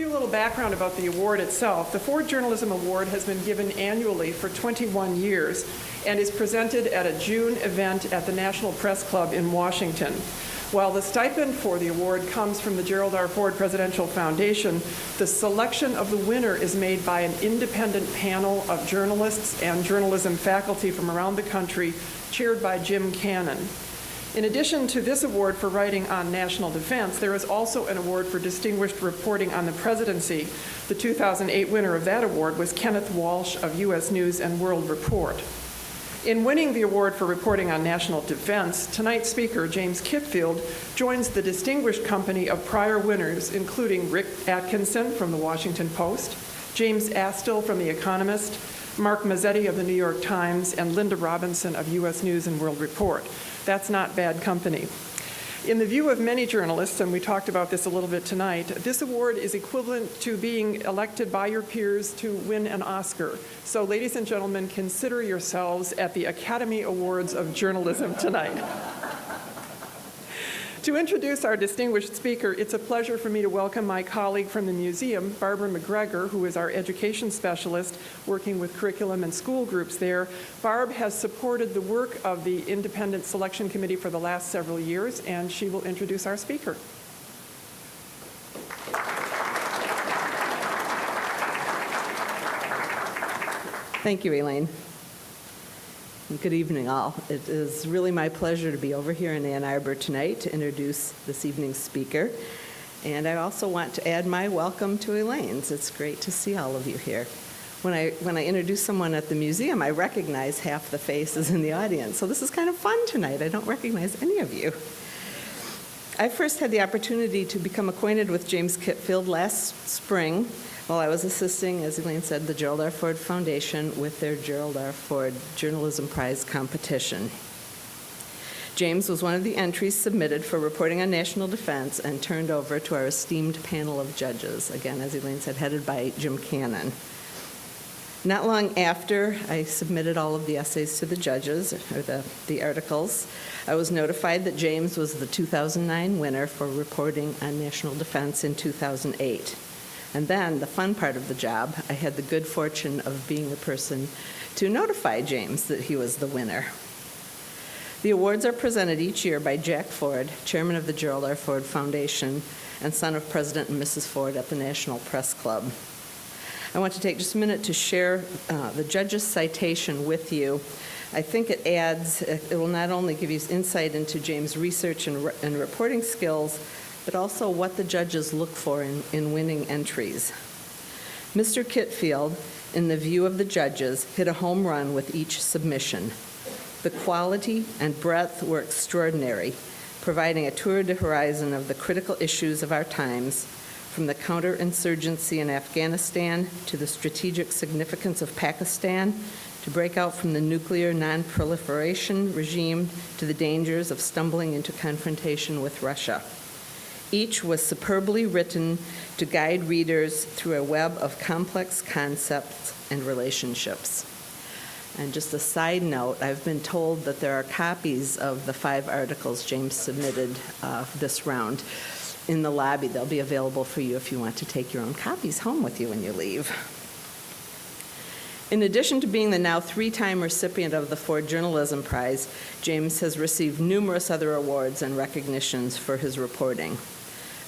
you a little background about the award itself. The Ford Journalism Award has been given annually for 21 years and is presented at a June event at the National Press Club in Washington. While the stipend for the award comes from the Gerald R. Ford Presidential Foundation, the selection of the winner is made by an independent panel of journalists and journalism faculty from around the country, chaired by Jim Cannon. In addition to this award for writing on national defense, there is also an award for distinguished reporting on the presidency. The 2008 winner of that award was Kenneth Walsh of U.S. News and World Report. In winning the award for reporting on national defense, tonight's speaker, James Kitfield, joins the distinguished company of prior winners, including Rick Atkinson from the Washington Post, James Astle from The Economist, Mark Mazzetti of the New York Times, and Linda Robinson of U.S. News and World Report. That's not bad company. In the view of many journalists, and we talked about this a little bit tonight, this award is equivalent to being elected by your peers to win an Oscar. So, ladies and gentlemen, consider yourselves at the Academy Awards of Journalism tonight. To introduce our distinguished speaker, it's a pleasure for me to welcome my colleague from the museum, Barbara McGregor, who is our education specialist working with curriculum and school groups there. Barb has supported the work of the Independent Selection Committee for the last several years, and she will introduce our speaker. Thank you, Elaine. Good evening, all. It is really my pleasure to be over here in Ann Arbor tonight to introduce this evening's speaker. And I also want to add my welcome to Elaine's. It's great to see all of you here. When I introduce someone at the museum, I recognize half the faces in the audience. So this is kind of fun tonight. I don't recognize any of you. I first had the opportunity to become acquainted with James Kitfield last spring while I was assisting, as Elaine said, the Gerald R. Ford Foundation with their Gerald R. Ford Journalism Prize competition. James was one of the entries submitted for reporting on national defense and turned over to our esteemed panel of judges, again, as Elaine said, headed by Jim Cannon. Not long after I submitted all of the essays to the judges, or the articles, I was notified that James was the 2009 winner for reporting on national defense in 2008. And then, the fun part of the job, I had the good fortune of being the person to notify James that he was the winner. The awards are presented each year by Jack Ford, chairman of the Gerald R. Ford Foundation, and son of President and Mrs. Ford at the National Press Club. I want to take just a minute to share the judge's citation with you. I think it will not only give you insight into James' research and reporting skills, but also what the judges look for in winning entries. Mr. Kitfield, in the view of the judges, hit a home run with each submission. The quality and breadth were extraordinary, providing a tour de horizon of the critical issues of our times, from the counterinsurgency in Afghanistan to the strategic significance of Pakistan, to break out from the nuclear non-proliferation regime to the dangers of stumbling into confrontation with Russia. Each was superbly written to guide readers through a web of complex concepts and relationships. And just a side note, I've been told that there are copies of the 5 articles James submitted this round in the lobby. They'll be available for you if you want to take your own copies home with you when you leave. In addition to being the now 3-time recipient of the Ford Journalism Prize, James has received numerous other awards and recognitions for his reporting.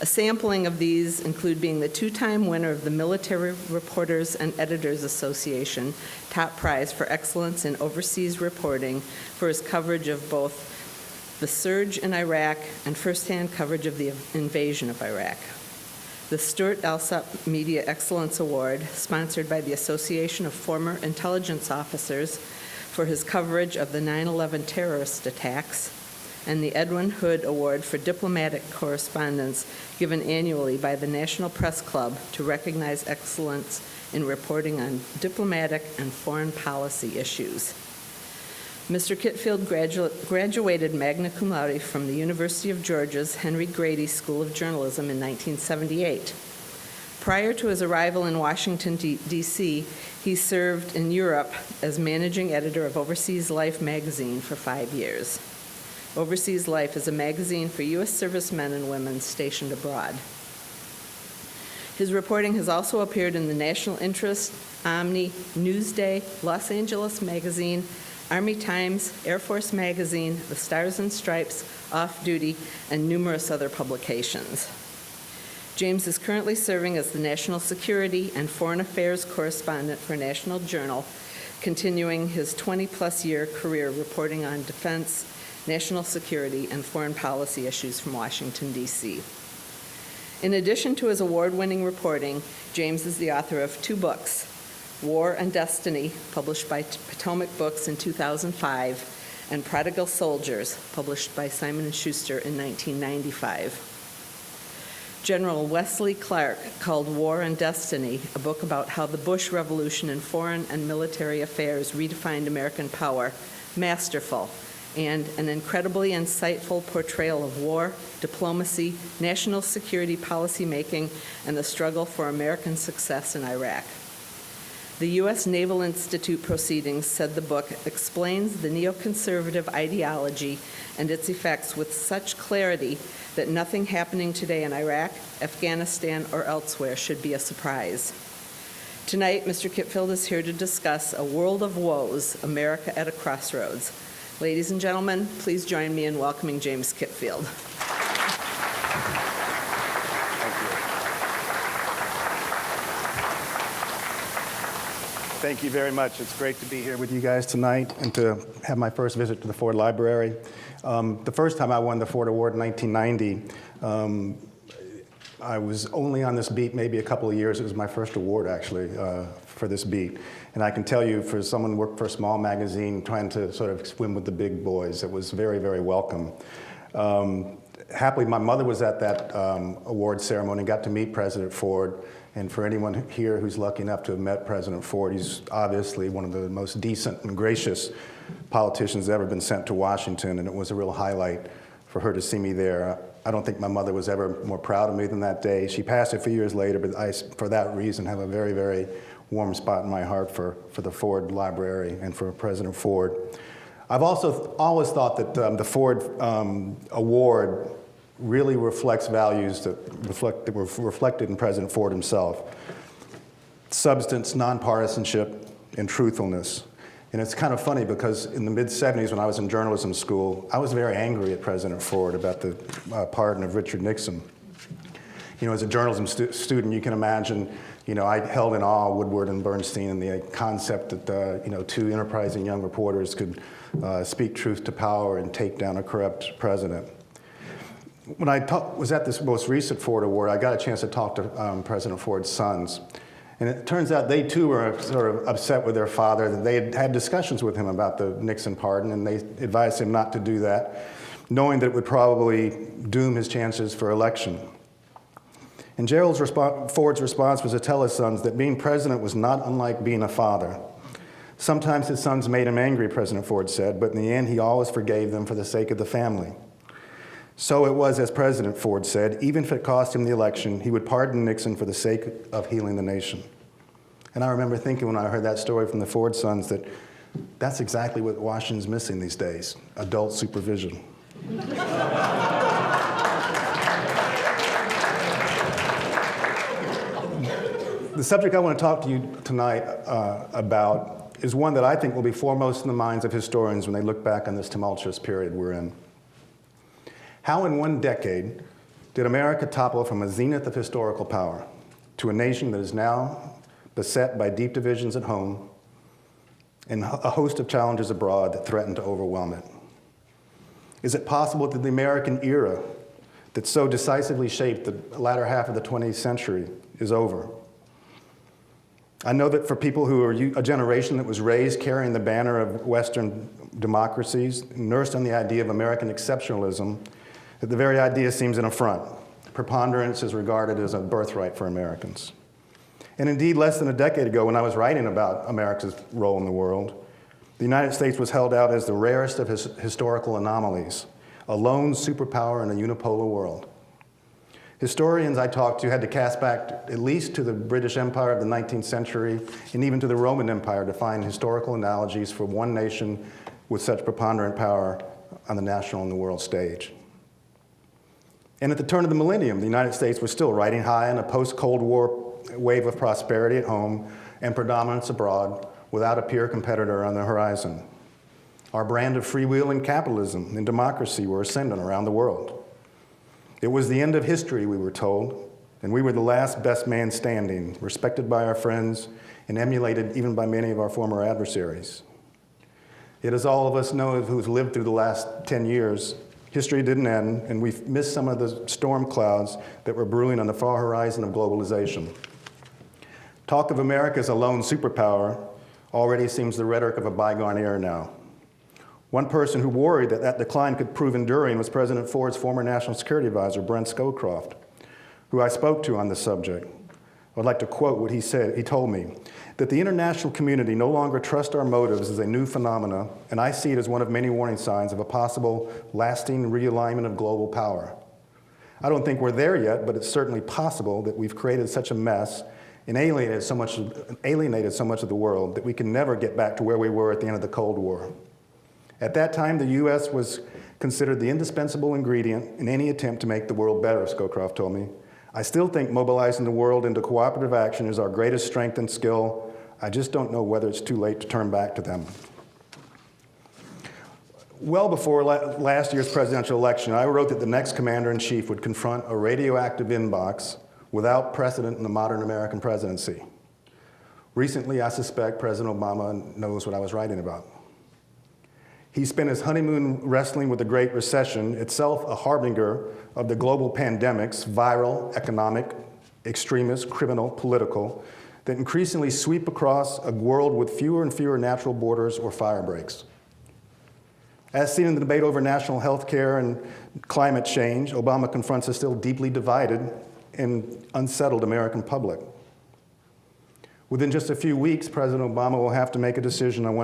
A sampling of these include being the 2-time winner of the Military Reporters and Editors Association top prize for excellence in overseas reporting for his coverage of both the surge in Iraq and firsthand coverage of the invasion of Iraq. The Stuart Alsop Media Excellence Award, sponsored by the Association of Former Intelligence Officers for his coverage of the 9/11 terrorist attacks, and the Edwin Hood Award for Diplomatic Correspondence, given annually by the National Press Club to recognize excellence in reporting on diplomatic and foreign policy issues. Mr. Kitfield graduated magna cum laude from the University of Georgia's Henry Grady School of Journalism in 1978. Prior to his arrival in Washington, D.C., he served in Europe as managing editor of Overseas Life magazine for 5 years. Overseas Life is a magazine for U.S. servicemen and women stationed abroad. His reporting has also appeared in the National Interest, Omni, Newsday, Los Angeles Magazine, Army Times, Air Force Magazine, the Stars and Stripes, Off Duty, and numerous other publications. James is currently serving as the National Security and Foreign Affairs Correspondent for National Journal, continuing his 20-plus year career reporting on defense, national security, and foreign policy issues from Washington, D.C. In addition to his award-winning reporting, James is the author of 2 books, War and Destiny, published by Potomac Books in 2005, and Prodigal Soldiers, published by Simon & Schuster in 1995. General Wesley Clark called War and Destiny a book about how the Bush Revolution in foreign and military affairs redefined American power, masterful, and an incredibly insightful portrayal of war, diplomacy, national security policymaking, and the struggle for American success in Iraq. The U.S. Naval Institute proceedings said the book explains the neoconservative ideology and its effects with such clarity that nothing happening today in Iraq, Afghanistan, or elsewhere should be a surprise. Tonight, Mr. Kitfield is here to discuss A World of Woes, America at a Crossroads. Ladies and gentlemen, please join me in welcoming James Kitfield. Thank you very much. It's great to be here with you guys tonight and to have my first visit to the Ford Library. The first time I won the Ford Award in 1990, I was only on this beat maybe a couple of years. It was my first award, actually, for this beat. And I can tell you, for someone who worked for a small magazine, trying to sort of swim with the big boys, it was very, very welcome. Happily, my mother was at that award ceremony and got to meet President Ford. And for anyone here who's lucky enough to have met President Ford, he's obviously one of the most decent and gracious politicians ever been sent to Washington, and it was a real highlight for her to see me there. I don't think my mother was ever more proud of me than that day. She passed a few years later, but I, for that reason, have a very, very warm spot in my heart for the Ford Library and for President Ford. I've also always thought that the Ford Award really reflects values that were reflected in President Ford himself. Substance, nonpartisanship, and truthfulness. And it's kind of funny because in the mid-'70s when I was in journalism school, I was very angry at President Ford about the pardon of Richard Nixon. You know, as a journalism student, you can imagine, you know, I held in awe Woodward and Bernstein and the concept that, you know, 2 enterprising young reporters could speak truth to power and take down a corrupt president. When I was at this most recent Ford Award, I got a chance to talk to President Ford's sons. And it turns out they too were sort of upset with their father. That they had had discussions with him about the Nixon pardon, and they advised him not to do that, knowing that it would probably doom his chances for election. And Ford's response was to tell his sons that being president was not unlike being a father. Sometimes his sons made him angry, President Ford said, but in the end he always forgave them for the sake of the family. So it was, as President Ford said, even if it cost him the election, he would pardon Nixon for the sake of healing the nation. And I remember thinking when I heard that story from the Ford sons that that's exactly what Washington's missing these days, adult supervision. The subject I want to talk to you tonight about is one that I think will be foremost in the minds of historians when they look back on this tumultuous period we're in. How in one decade did America topple from a zenith of historical power to a nation that is now beset by deep divisions at home and a host of challenges abroad that threaten to overwhelm it? Is it possible that the American era that so decisively shaped the latter half of the 20th century is over? I know that for people who are a generation that was raised carrying the banner of Western democracies, nursed on the idea of American exceptionalism, that the very idea seems an affront. Preponderance is regarded as a birthright for Americans. And indeed, less than a decade ago, when I was writing about America's role in the world, the United States was held out as the rarest of historical anomalies, a lone superpower in a unipolar world. Historians I talked to had to cast back at least to the British Empire of the 19th century and even to the Roman Empire to find historical analogies for one nation with such preponderant power on the national and the world stage. And at the turn of the millennium, the United States was still riding high in a post-Cold War wave of prosperity at home and predominance abroad without a peer competitor on the horizon. Our brand of freewheeling capitalism and democracy were ascendant around the world. It was the end of history, we were told, and we were the last best man standing, respected by our friends and emulated even by many of our former adversaries. Yet as all of us know who's lived through the last 10 years, history didn't end, and we've missed some of the storm clouds that were brewing on the far horizon of globalization. Talk of America as a lone superpower already seems the rhetoric of a bygone era now. One person who worried that that decline could prove enduring was President Ford's former National Security Advisor, Brent Scowcroft, who I spoke to on this subject. I would like to quote what he said. He told me that the international community no longer trusts our motives as a new phenomena, and I see it as one of many warning signs of a possible lasting realignment of global power. I don't think we're there yet, but it's certainly possible that we've created such a mess and alienated so much of the world that we can never get back to where we were at the end of the Cold War. At that time, the U.S. was considered the indispensable ingredient in any attempt to make the world better, Scowcroft told me. I still think mobilizing the world into cooperative action is our greatest strength and skill. I just don't know whether it's too late to turn back to them. Well before last year's presidential election, I wrote that the next commander-in-chief would confront a radioactive inbox without precedent in the modern American presidency. Recently, I suspect President Obama knows what I was writing about. He spent his honeymoon wrestling with the Great Recession, itself a harbinger of the global pandemics, viral, economic, extremist, criminal, political, that increasingly sweep across a world with fewer and fewer natural borders or fire breaks. As seen in the debate over national health care and climate change, Obama confronts a still deeply divided and unsettled American public. Within just a few weeks, President Obama will have to make a decision on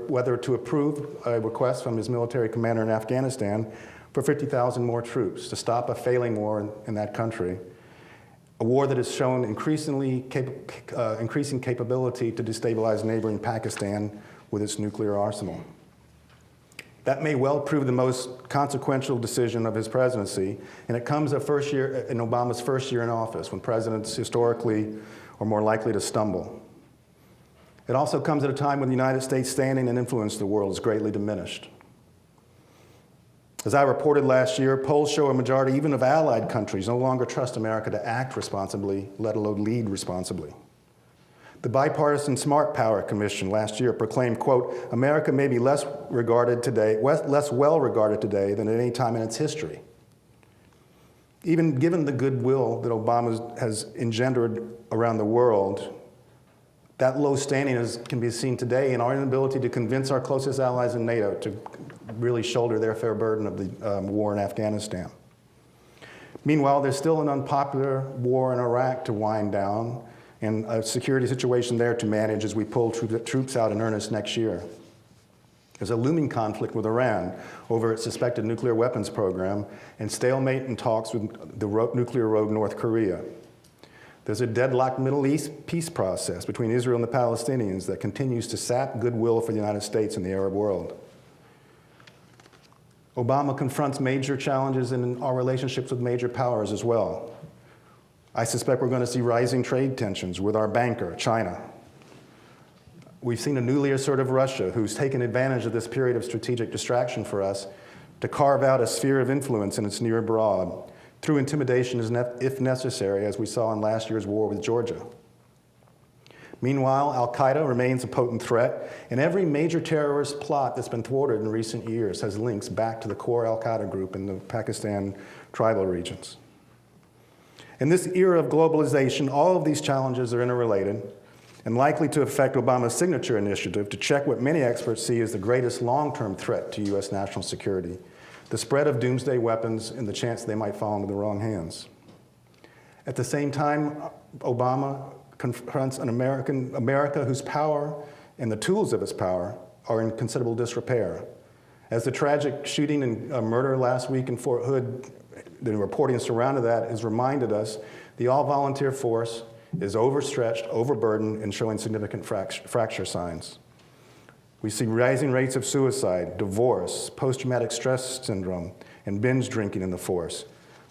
whether to approve a request from his military commander in Afghanistan for 50,000 more troops to stop a failing war in that country, a war that has shown increasing capability to destabilize neighboring Pakistan with its nuclear arsenal. That may well prove the most consequential decision of his presidency, and it comes in Obama's first year in office, when presidents historically are more likely to stumble. It also comes at a time when the United States' standing and influence in the world is greatly diminished. As I reported last year, polls show a majority even of allied countries no longer trust America to act responsibly, let alone lead responsibly. The bipartisan Smart Power Commission last year proclaimed, quote, America may be less well regarded today than at any time in its history. Even given the goodwill that Obama has engendered around the world, that low standing can be seen today in our inability to convince our closest allies in NATO to really shoulder their fair burden of the war in Afghanistan. Meanwhile, there's still an unpopular war in Iraq to wind down and a security situation there to manage as we pull troops out in earnest next year. There's a looming conflict with Iran over its suspected nuclear weapons program and stalemate in talks with the nuclear rogue North Korea. There's a deadlocked Middle East peace process between Israel and the Palestinians that continues to sap goodwill for the United States and the Arab world. Obama confronts major challenges in our relationships with major powers as well. I suspect we're going to see rising trade tensions with our banker, China. We've seen a newly assertive Russia who's taken advantage of this period of strategic distraction for us to carve out a sphere of influence in its near abroad through intimidation if necessary, as we saw in last year's war with Georgia. Meanwhile, al-Qaeda remains a potent threat, and every major terrorist plot that's been thwarted in recent years has links back to the core al-Qaeda group in the Pakistan tribal regions. In this era of globalization, all of these challenges are interrelated and likely to affect Obama's signature initiative to check what many experts see as the greatest long-term threat to U.S. national security, the spread of doomsday weapons and the chance they might fall into the wrong hands. At the same time, Obama confronts an America whose power and the tools of its power are in considerable disrepair. As the tragic shooting and murder last week in Fort Hood, the reporting surrounding that has reminded us the all-volunteer force is overstretched, overburdened, and showing significant fracture signs. We see rising rates of suicide, divorce, post-traumatic stress syndrome, and binge drinking in the force.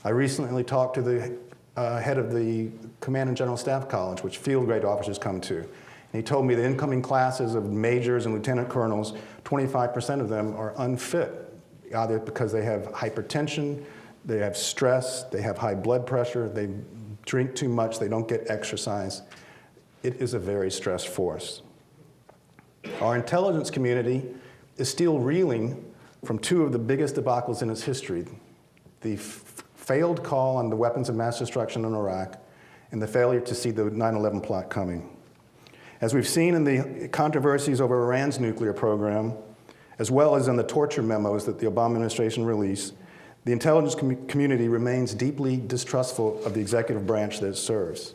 I recently talked to the head of the Command and General Staff College, which field grade officers come to. And he told me the incoming classes of majors and lieutenant colonels, 25% of them are unfit, either because they have hypertension, they have stress, they have high blood pressure, they drink too much, they don't get exercise. It is a very stressed force. Our intelligence community is still reeling from two of the biggest debacles in its history: the failed call on the weapons of mass destruction in Iraq and the failure to see the 9/11 plot coming. As we've seen in the controversies over Iran's nuclear program, as well as in the torture memos that the Obama administration released, the intelligence community remains deeply distrustful of the executive branch that it serves.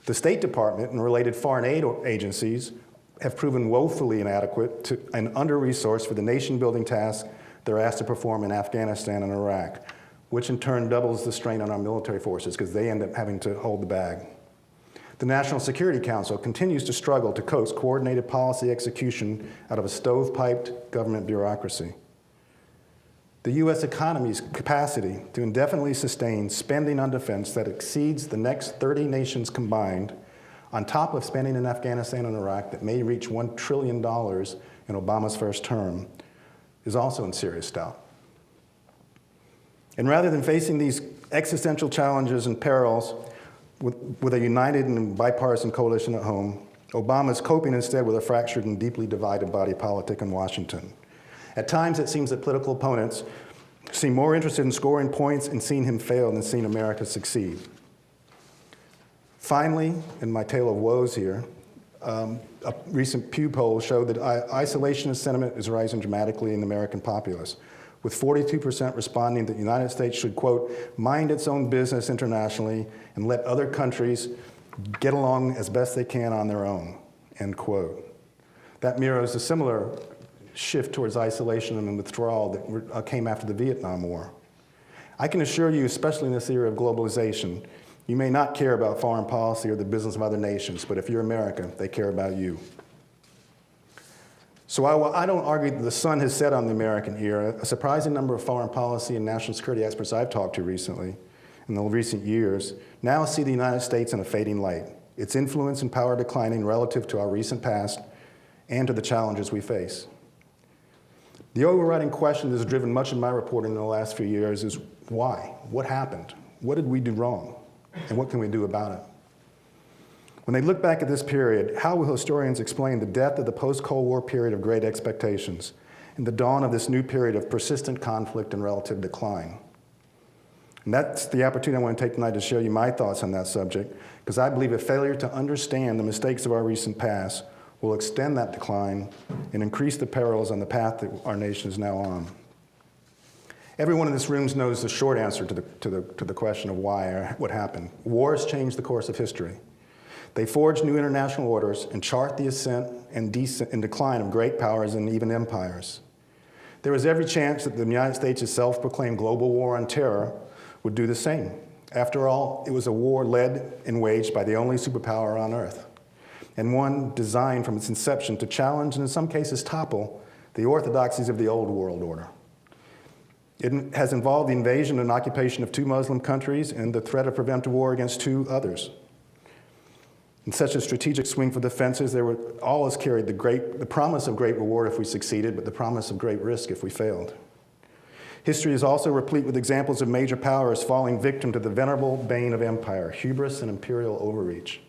The State Department and related foreign aid agencies have proven woefully inadequate and under-resourced for the nation-building tasks they're asked to perform in Afghanistan and Iraq, which in turn doubles the strain on our military forces because they end up having to hold the bag. The National Security Council continues to struggle to coax coordinated policy execution out of a stovepiped government bureaucracy. The U.S. economy's capacity to indefinitely sustain spending on defense that exceeds the next 30 nations combined, on top of spending in Afghanistan and Iraq that may reach $1 trillion in Obama's first term, is also in serious doubt. And rather than facing these existential challenges and perils with a united and bipartisan coalition at home, Obama is coping instead with a fractured and deeply divided body politic in Washington. At times, it seems that political opponents seem more interested in scoring points and seeing him fail than seeing America succeed. Finally, in my tale of woes here, a recent Pew poll showed that isolationist sentiment is rising dramatically in the American populace, with 42% responding that the United States should, quote, mind its own business internationally and let other countries get along as best they can on their own, end quote. That mirrors a similar shift towards isolation and withdrawal that came after the Vietnam War. I can assure you, especially in this era of globalization, you may not care about foreign policy or the business of other nations, but if you're America, they care about you. So while I don't argue that the sun has set on the American era, a surprising number of foreign policy and national security experts I've talked to recently, in the recent years, now see the United States in a fading light, its influence and power declining relative to our recent past and to the challenges we face. The overriding question that has driven much of my reporting in the last few years is why? What happened? What did we do wrong? And what can we do about it? When they look back at this period, how will historians explain the death of the post-Cold War period of great expectations and the dawn of this new period of persistent conflict and relative decline? And that's the opportunity I want to take tonight to share you my thoughts on that subject, because I believe a failure to understand the mistakes of our recent past will extend that decline and increase the perils on the path that our nation is now on. Everyone in this room knows the short answer to the question of why or what happened. Wars change the course of history. They forge new international orders and chart the ascent and decline of great powers and even empires. There is every chance that the United States' self-proclaimed global war on terror would do the same. After all, it was a war led and waged by the only superpower on earth, and one designed from its inception to challenge and in some cases topple the orthodoxies of the old world order. It has involved the invasion and occupation of 2 Muslim countries and the threat of preventive war against 2 others. In such a strategic swing for the fences, there would always carried the promise of great reward if we succeeded, but the promise of great risk if we failed. History is also replete with examples of major powers falling victim to the venerable bane of empire, hubris and imperial overreach.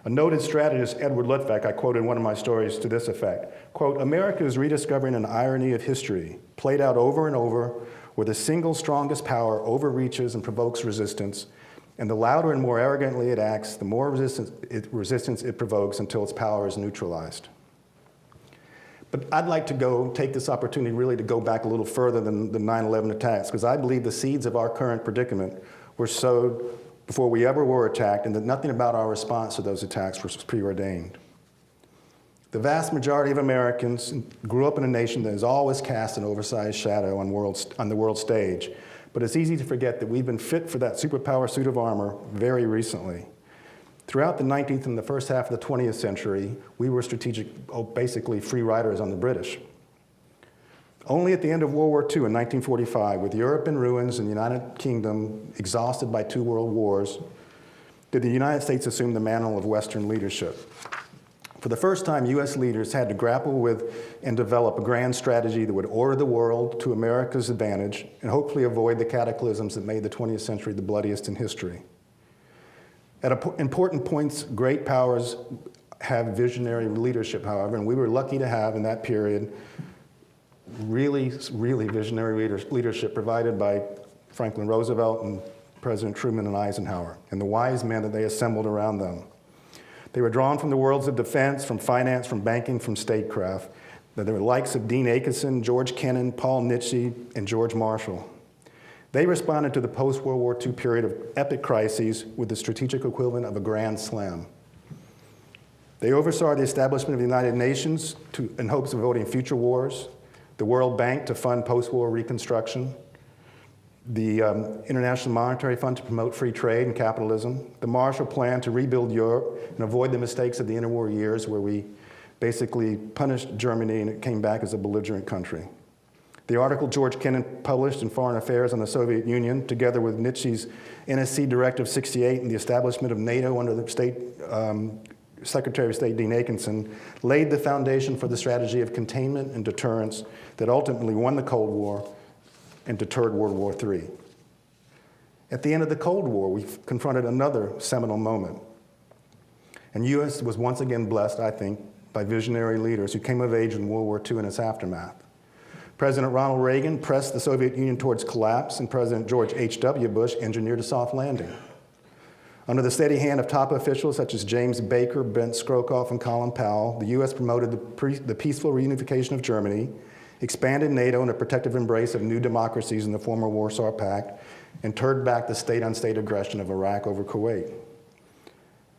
A noted strategist, Edward Luttwak, I quoted in one of my stories to this effect, quote, America is rediscovering an irony of history, played out over and over, where the single strongest power overreaches and provokes resistance, and the louder and more arrogantly it acts, the more resistance it provokes until its power is neutralized. But I'd like to take this opportunity really to go back a little further than the 9/11 attacks, because I believe the seeds of our current predicament were sowed before we ever were attacked, and that nothing about our response to those attacks was preordained. The vast majority of Americans grew up in a nation that has always cast an oversized shadow on the world stage, but it's easy to forget that we've been fit for that superpower suit of armor very recently. Throughout the 19th and the first half of the 20th century, we were basically free riders on the British. Only at the end of World War II in 1945, with Europe in ruins and the United Kingdom exhausted by 2 world wars, did the United States assume the mantle of Western leadership. For the first time, U.S. leaders had to grapple with and develop a grand strategy that would order the world to America's advantage and hopefully avoid the cataclysms that made the 20th century the bloodiest in history. At important points, great powers have visionary leadership, however, and we were lucky to have in that period really visionary leadership provided by Franklin Roosevelt and President Truman and Eisenhower, and the wise men that they assembled around them. They were drawn from the worlds of defense, from finance, from banking, from statecraft. There were the likes of Dean Acheson, George Kennan, Paul Nitschke, and George Marshall. They responded to the post-World War II period of epic crises with the strategic equivalent of a grand slam. They oversaw the establishment of the United Nations in hopes of avoiding future wars, the World Bank to fund post-war reconstruction, the International Monetary Fund to promote free trade and capitalism, the Marshall Plan to rebuild Europe and avoid the mistakes of the interwar years where we basically punished Germany and it came back as a belligerent country. The article George Kennan published in Foreign Affairs on the Soviet Union, together with Nitschke's NSC Directive 68 and the establishment of NATO under the Secretary of State Dean Acheson, laid the foundation for the strategy of containment and deterrence that ultimately won the Cold War and deterred World War III. At the end of the Cold War, we confronted another seminal moment. And the U.S. was once again blessed, I think, by visionary leaders who came of age in World War II and its aftermath. President Ronald Reagan pressed the Soviet Union towards collapse, and President George H.W. Bush engineered a soft landing. Under the steady hand of top officials such as James Baker, Brent Skrokoff, and Colin Powell, the U.S. promoted the peaceful reunification of Germany, expanded NATO in a protective embrace of new democracies in the former Warsaw Pact, and turned back the state-on-state aggression of Iraq over Kuwait.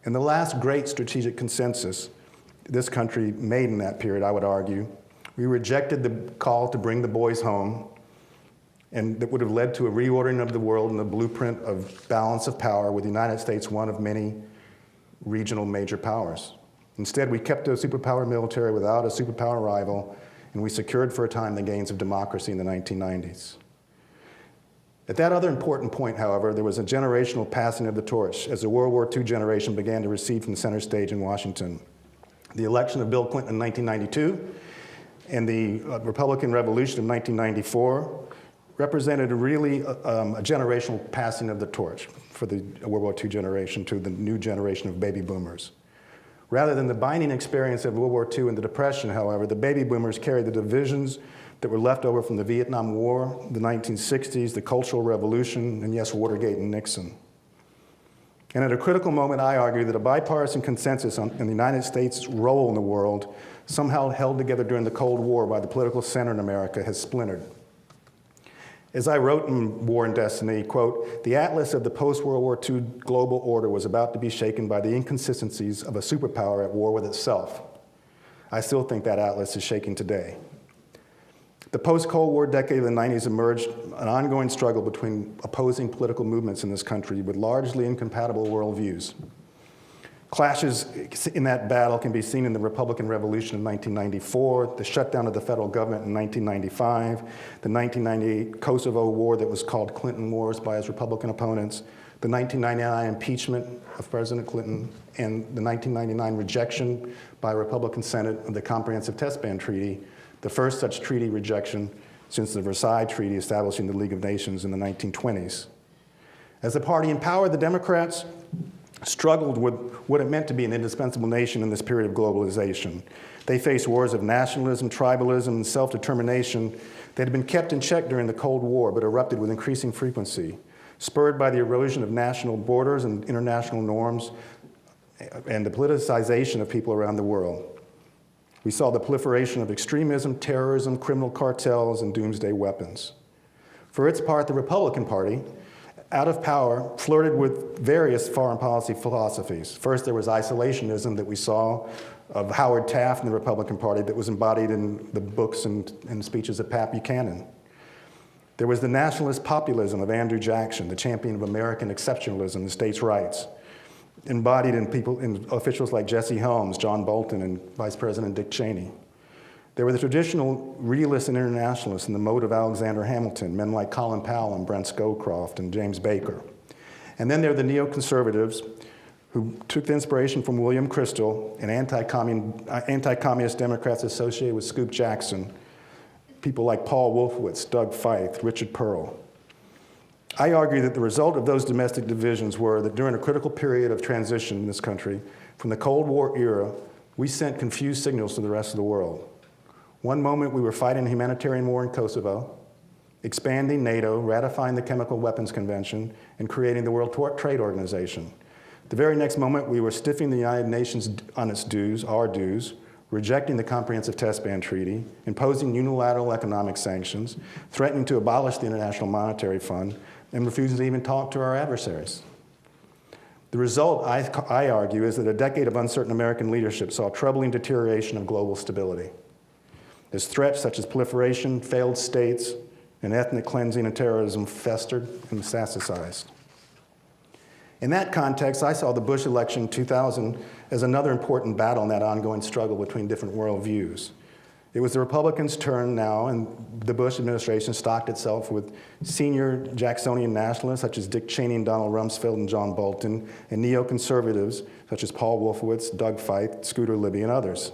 In the last great strategic consensus this country made in that period, I would argue, we rejected the call to bring the boys home, and that would have led to a reordering of the world and the blueprint of balance of power, with the United States one of many regional major powers. Instead, we kept a superpower military without a superpower rival, and we secured for a time the gains of democracy in the 1990s. At that other important point, however, there was a generational passing of the torch as the World War II generation began to recede from the center stage in Washington. The election of Bill Clinton in 1992 and the Republican Revolution of 1994 represented really a generational passing of the torch for the World War II generation to the new generation of baby boomers. Rather than the binding experience of World War II and the Depression, however, the baby boomers carried the divisions that were left over from the Vietnam War, the 1960s, the Cultural Revolution, and yes, Watergate and Nixon. And at a critical moment, I argue that a bipartisan consensus in the United States' role in the world, somehow held together during the Cold War by the political center in America, has splintered. As I wrote in War and Destiny, quote, "The atlas of the post-World War II global order was about to be shaken by the inconsistencies of a superpower at war with itself. I still think that atlas is shaking today." The post-Cold War decade of the 90s emerged an ongoing struggle between opposing political movements in this country with largely incompatible worldviews. Clashes in that battle can be seen in the Republican Revolution of 1994, the shutdown of the federal government in 1995, the 1998 Kosovo War that was called Clinton Wars by his Republican opponents, the 1999 impeachment of President Clinton, and the 1999 rejection by a Republican Senate of the Comprehensive Test Ban Treaty, the first such treaty rejection since the Versailles Treaty establishing the League of Nations in the 1920s. As a party in power, the Democrats struggled with what it meant to be an indispensable nation in this period of globalization. They faced wars of nationalism, tribalism, and self-determination that had been kept in check during the Cold War but erupted with increasing frequency, spurred by the erosion of national borders and international norms and the politicization of people around the world. We saw the proliferation of extremism, terrorism, criminal cartels, and doomsday weapons. For its part, the Republican Party, out of power, flirted with various foreign policy philosophies. First, there was isolationism that we saw of Howard Taft and the Republican Party that was embodied in the books and speeches of Pat Buchanan. There was the nationalist populism of Andrew Jackson, the champion of American exceptionalism and states' rights, embodied in officials like Jesse Helms, John Bolton, and Vice President Dick Cheney. There were the traditional realists and internationalists in the mode of Alexander Hamilton, men like Colin Powell and Brent Scowcroft and James Baker. And then there are the neoconservatives who took the inspiration from William Crystal and anti-communist Democrats associated with Scoop Jackson, people like Paul Wolfowitz, Doug Feith, Richard Pearl. I argue that the result of those domestic divisions were that during a critical period of transition in this country, from the Cold War era, we sent confused signals to the rest of the world. One moment we were fighting a humanitarian war in Kosovo, expanding NATO, ratifying the Chemical Weapons Convention, and creating the World Trade Organization. The very next moment we were stiffing the United Nations on its dues, our dues, rejecting the Comprehensive Test Ban Treaty, imposing unilateral economic sanctions, threatening to abolish the International Monetary Fund, and refusing to even talk to our adversaries. The result, I argue, is that a decade of uncertain American leadership saw troubling deterioration of global stability, as threats such as proliferation, failed states, and ethnic cleansing and terrorism festered and metastasized. In that context, I saw the Bush election in 2000 as another important battle in that ongoing struggle between different worldviews. It was the Republicans' turn now, and the Bush administration stocked itself with senior Jacksonian nationalists such as Dick Cheney and Donald Rumsfeld and John Bolton, and neoconservatives such as Paul Wolfowitz, Doug Feith, Scooter Libby, and others.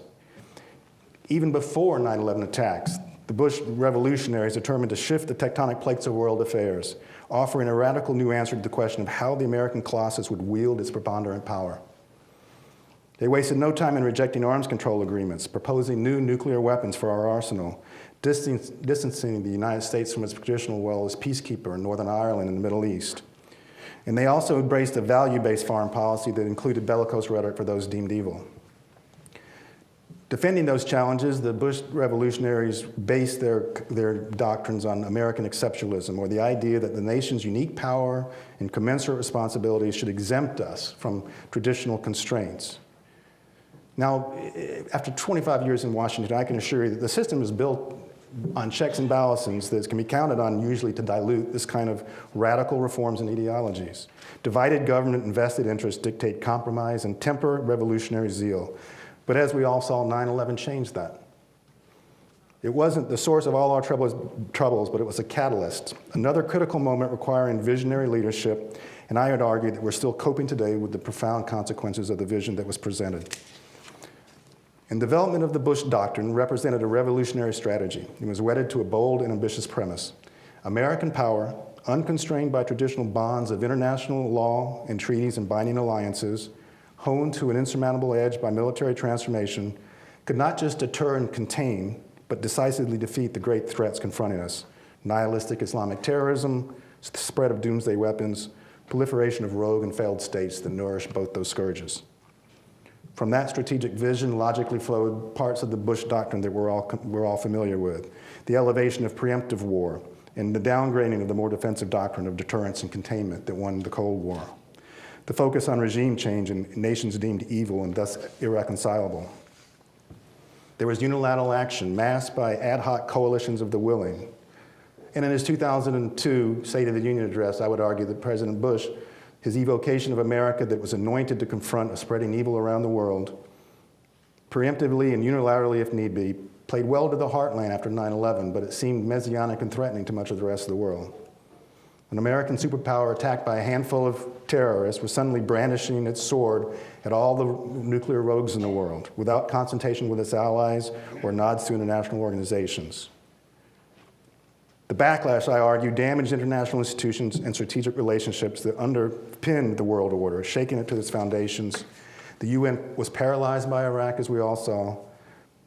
Even before 9/11 attacks, the Bush revolutionaries determined to shift the tectonic plates of world affairs, offering a radical new answer to the question of how the American Colossus would wield its preponderant power. They wasted no time in rejecting arms control agreements, proposing new nuclear weapons for our arsenal, distancing the United States from its traditional role as peacekeeper in Northern Ireland and the Middle East. And they also embraced a value-based foreign policy that included bellicose rhetoric for those deemed evil. Defending those challenges, the Bush revolutionaries based their doctrines on American exceptionalism, or the idea that the nation's unique power and commensurate responsibilities should exempt us from traditional constraints. Now, after 25 years in Washington, I can assure you that the system is built on checks and balances that can be counted on usually to dilute this kind of radical reforms and ideologies. Divided government and vested interests dictate compromise and temper revolutionary zeal. But as we all saw, 9/11 changed that. It wasn't the source of all our troubles, but it was a catalyst, another critical moment requiring visionary leadership, and I would argue that we're still coping today with the profound consequences of the vision that was presented. And development of the Bush Doctrine represented a revolutionary strategy. It was wedded to a bold and ambitious premise. American power, unconstrained by traditional bonds of international law and treaties and binding alliances, honed to an insurmountable edge by military transformation, could not just deter and contain, but decisively defeat the great threats confronting us: nihilistic Islamic terrorism, the spread of doomsday weapons, proliferation of rogue and failed states that nourish both those scourges. From that strategic vision logically flowed parts of the Bush Doctrine that we're all familiar with: the elevation of preemptive war and the downgrading of the more defensive doctrine of deterrence and containment that won the Cold War. The focus on regime change in nations deemed evil and thus irreconcilable. There was unilateral action masked by ad hoc coalitions of the willing. And in his 2002 State of the Union address, I would argue that President Bush, his evocation of America that was anointed to confront a spreading evil around the world, preemptively and unilaterally if need be, played well to the heartland after 9/11, but it seemed messianic and threatening to much of the rest of the world. An American superpower attacked by a handful of terrorists was suddenly brandishing its sword at all the nuclear rogues in the world, without consultation with its allies or nods to international organizations. The backlash, I argue, damaged international institutions and strategic relationships that underpinned the world order, shaking it to its foundations. The UN was paralyzed by Iraq, as we all saw.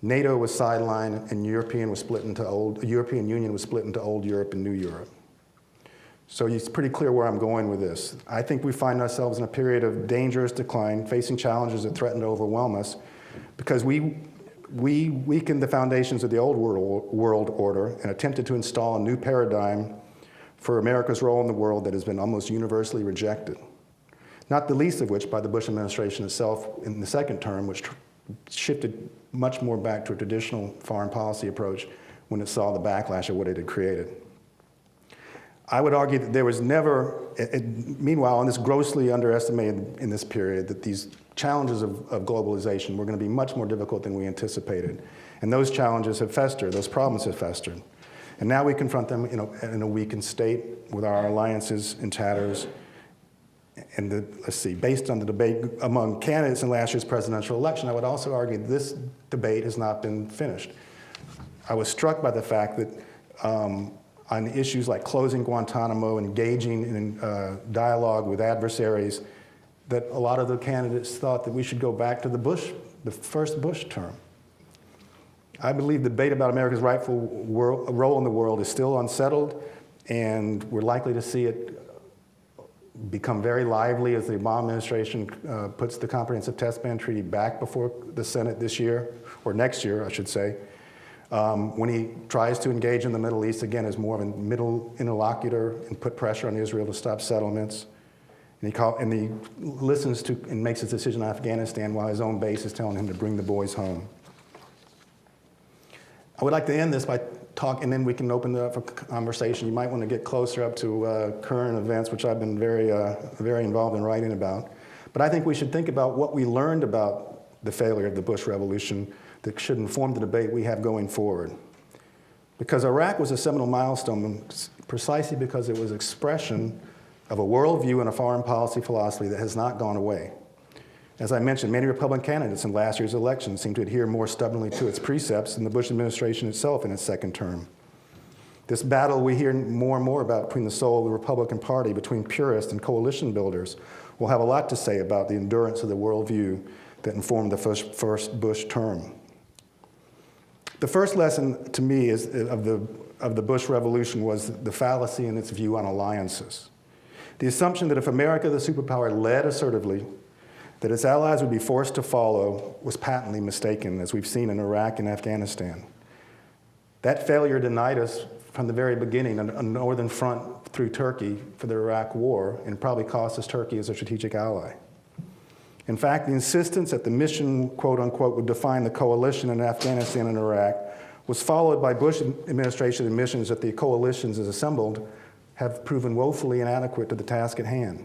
NATO was sidelined, and European Union was split into old Europe and new Europe. So it's pretty clear where I'm going with this. I think we find ourselves in a period of dangerous decline, facing challenges that threaten to overwhelm us, because we weakened the foundations of the old world order and attempted to install a new paradigm for America's role in the world that has been almost universally rejected. Not the least of which by the Bush administration itself in the second term, which shifted much more back to a traditional foreign policy approach when it saw the backlash of what it had created. I would argue that there was never, meanwhile, and this grossly underestimated in this period, that these challenges of globalization were going to be much more difficult than we anticipated. And those challenges have festered, those problems have festered. And now we confront them in a weakened state with our alliances in tatters. And let's see, based on the debate among candidates in last year's presidential election, I would also argue this debate has not been finished. I was struck by the fact that on issues like closing Guantanamo, engaging in dialogue with adversaries, that a lot of the candidates thought that we should go back to the first Bush term. I believe the debate about America's rightful role in the world is still unsettled, and we're likely to see it become very lively as the Obama administration puts the Comprehensive Test Ban Treaty back before the Senate this year, or next year, I should say. When he tries to engage in the Middle East again as more of a middle interlocutor and put pressure on Israel to stop settlements. And he listens to and makes his decision on Afghanistan while his own base is telling him to bring the boys home. I would like to end this by talking, and then we can open it up for conversation. You might want to get closer up to current events, which I've been very involved in writing about. But I think we should think about what we learned about the failure of the Bush Revolution that should inform the debate we have going forward. Because Iraq was a seminal milestone precisely because it was expression of a worldview and a foreign policy philosophy that has not gone away. As I mentioned, many Republican candidates in last year's election seemed to adhere more stubbornly to its precepts than the Bush administration itself in its second term. This battle we hear more and more about between the soul of the Republican Party, between purists and coalition builders, will have a lot to say about the endurance of the worldview that informed the first Bush term. The first lesson to me of the Bush Revolution was the fallacy in its view on alliances. The assumption that if America, the superpower, led assertively, that its allies would be forced to follow was patently mistaken, as we've seen in Iraq and Afghanistan. That failure denied us from the very beginning a northern front through Turkey for the Iraq War, and probably cost us Turkey as a strategic ally. In fact, the insistence that the mission, quote unquote, would define the coalition in Afghanistan and Iraq was followed by Bush administration admissions that the coalitions as assembled have proven woefully inadequate to the task at hand.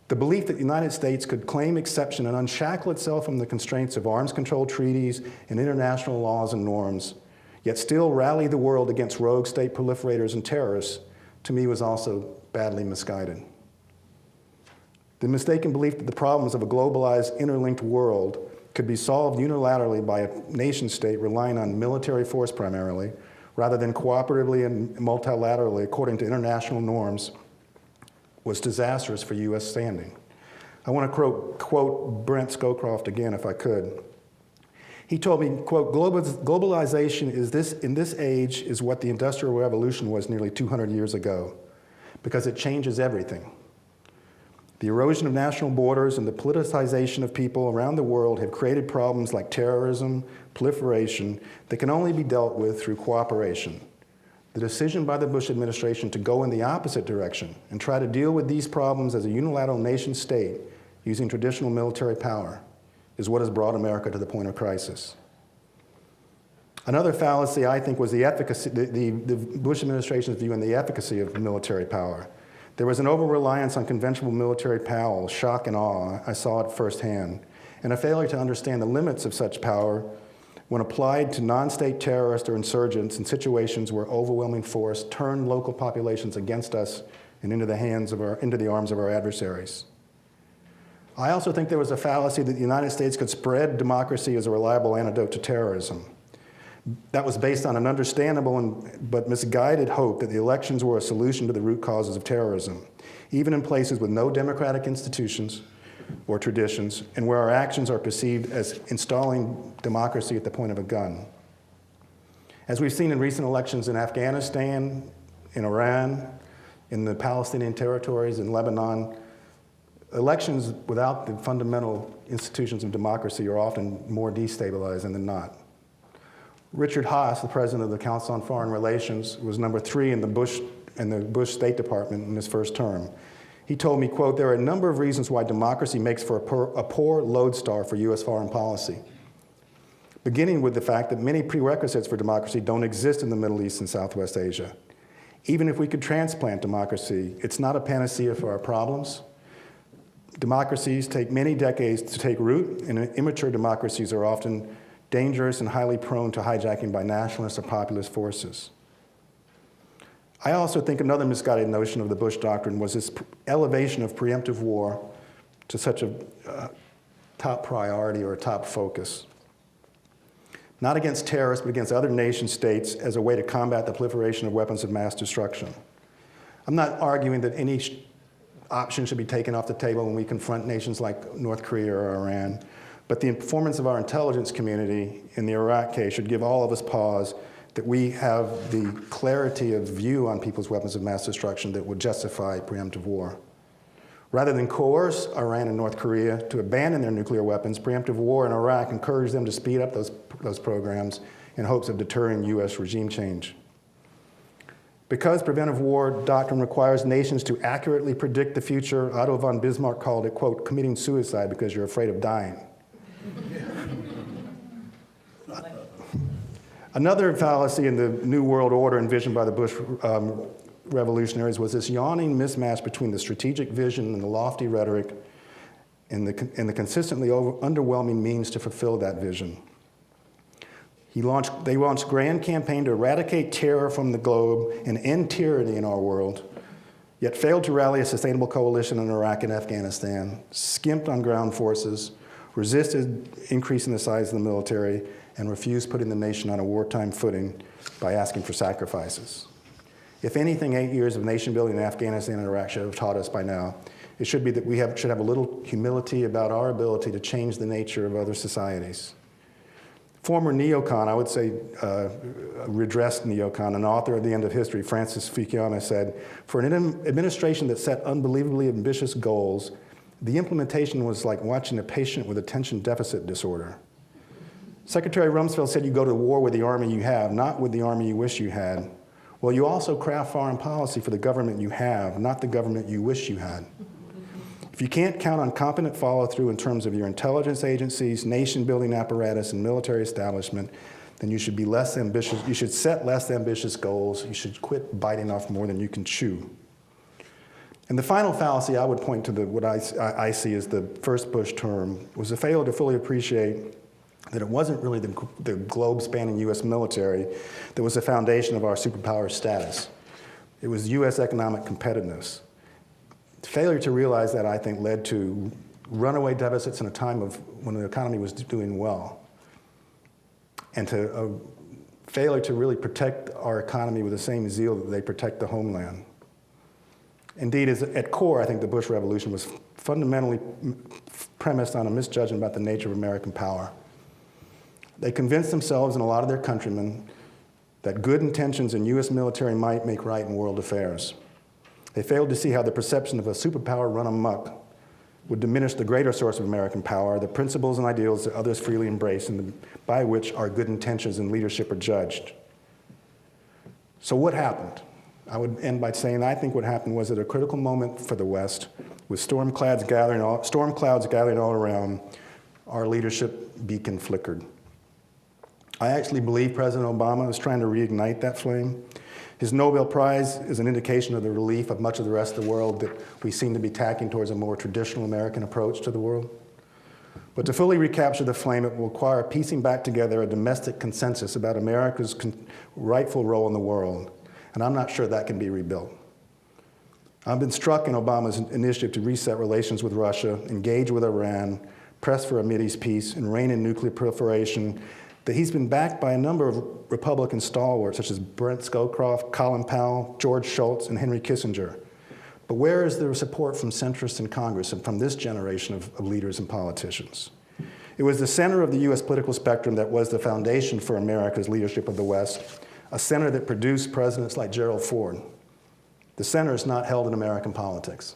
The belief that the United States could claim exception and unshackle itself from the constraints of arms control treaties and international laws and norms, yet still rally the world against rogue state proliferators and terrorists, to me was also badly misguided. The mistaken belief that the problems of a globalized, interlinked world could be solved unilaterally by a nation state relying on military force primarily, rather than cooperatively and multilaterally according to international norms, was disastrous for U.S. standing. I want to quote Brent Scowcroft again, if I could. He told me, quote, globalization in this age is what the Industrial Revolution was nearly 200 years ago, because it changes everything. The erosion of national borders and the politicization of people around the world have created problems like terrorism, proliferation, that can only be dealt with through cooperation. The decision by the Bush administration to go in the opposite direction and try to deal with these problems as a unilateral nation state using traditional military power is what has brought America to the point of crisis. Another fallacy, I think, was the Bush administration's view on the efficacy of military power. There was an over-reliance on conventional military power, shock and awe. I saw it firsthand, and a failure to understand the limits of such power when applied to non-state terrorists or insurgents in situations where overwhelming force turned local populations against us and into the arms of our adversaries. I also think there was a fallacy that the United States could spread democracy as a reliable antidote to terrorism. That was based on an understandable but misguided hope that the elections were a solution to the root causes of terrorism, even in places with no democratic institutions or traditions, and where our actions are perceived as installing democracy at the point of a gun. As we've seen in recent elections in Afghanistan, in Iran, in the Palestinian territories, in Lebanon, elections without the fundamental institutions of democracy are often more destabilizing than not. Richard Haas, the president of the Council on Foreign Relations, was number 3 in the Bush State Department in his first term. He told me, quote, there are a number of reasons why democracy makes for a poor lodestar for U.S. foreign policy, beginning with the fact that many prerequisites for democracy don't exist in the Middle East and Southwest Asia. Even if we could transplant democracy, it's not a panacea for our problems. Democracies take many decades to take root, and immature democracies are often dangerous and highly prone to hijacking by nationalist or populist forces. I also think another misguided notion of the Bush Doctrine was this elevation of preemptive war to such a top priority or a top focus. Not against terrorists, but against other nation states as a way to combat the proliferation of weapons of mass destruction. I'm not arguing that any option should be taken off the table when we confront nations like North Korea or Iran, but the performance of our intelligence community in the Iraq case should give all of us pause that we have the clarity of view on people's weapons of mass destruction that would justify preemptive war. Rather than coerce Iran and North Korea to abandon their nuclear weapons, preemptive war in Iraq encouraged them to speed up those programs in hopes of deterring U.S. regime change. Because preventive war doctrine requires nations to accurately predict the future, Otto von Bismarck called it, quote, committing suicide because you're afraid of dying. Another fallacy in the New World Order envisioned by the Bush revolutionaries was this yawning mismatch between the strategic vision and the lofty rhetoric and the consistently underwhelming means to fulfill that vision. They launched a grand campaign to eradicate terror from the globe and end tyranny in our world, yet failed to rally a sustainable coalition in Iraq and Afghanistan, skimped on ground forces, resisted increasing the size of the military, and refused putting the nation on a wartime footing by asking for sacrifices. If anything, 8 years of nation building in Afghanistan and Iraq should have taught us by now, it should be that we should have a little humility about our ability to change the nature of other societies. Former neocon, I would say redressed neocon, an author of The End of History, Francis Fukuyama, said, for an administration that set unbelievably ambitious goals, the implementation was like watching a patient with attention deficit disorder. Secretary Rumsfeld said you go to war with the army you have, not with the army you wish you had. Well, you also craft foreign policy for the government you have, not the government you wish you had. If you can't count on competent follow-through in terms of your intelligence agencies, nation-building apparatus, and military establishment, then you should be less ambitious. You should set less ambitious goals. You should quit biting off more than you can chew. And the final fallacy I would point to, what I see as the first Bush term, was a failure to fully appreciate that it wasn't really the globe-spanning U.S. military that was the foundation of our superpower status. It was U.S. economic competitiveness. Failure to realize that, I think, led to runaway deficits in a time of when the economy was doing well, and to a failure to really protect our economy with the same zeal that they protect the homeland. Indeed, at core, I think the Bush Revolution was fundamentally premised on a misjudgment about the nature of American power. They convinced themselves and a lot of their countrymen that good intentions in U.S. military might make right in world affairs. They failed to see how the perception of a superpower run amok would diminish the greater source of American power, the principles and ideals that others freely embrace and by which our good intentions in leadership are judged. So what happened? I would end by saying I think what happened was at a critical moment for the West, with storm clouds gathering all around, our leadership beacon flickered. I actually believe President Obama is trying to reignite that flame. His Nobel Prize is an indication of the relief of much of the rest of the world that we seem to be tacking towards a more traditional American approach to the world. But to fully recapture the flame, it will require piecing back together a domestic consensus about America's rightful role in the world. And I'm not sure that can be rebuilt. I've been struck in Obama's initiative to reset relations with Russia, engage with Iran, press for a Mideast peace, and rein in nuclear proliferation, that he's been backed by a number of Republican stalwarts, such as Brent Scowcroft, Colin Powell, George Shultz, and Henry Kissinger. But where is the support from centrists in Congress and from this generation of leaders and politicians? It was the center of the U.S. political spectrum that was the foundation for America's leadership of the West, a center that produced presidents like Gerald Ford. The center is not held in American politics.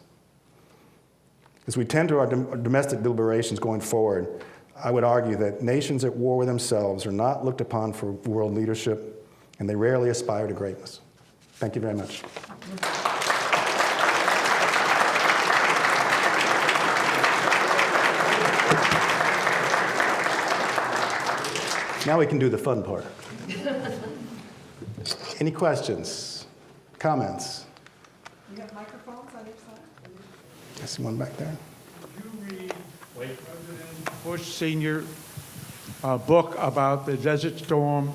As we tend to our domestic deliberations going forward, I would argue that nations at war with themselves are not looked upon for world leadership, and they rarely aspire to greatness. Thank you very much. Now we can do the fun part. Any questions? Comments? You have microphones on each side? I see one back there. Did you read President Bush Sr. Book about the Desert Storm?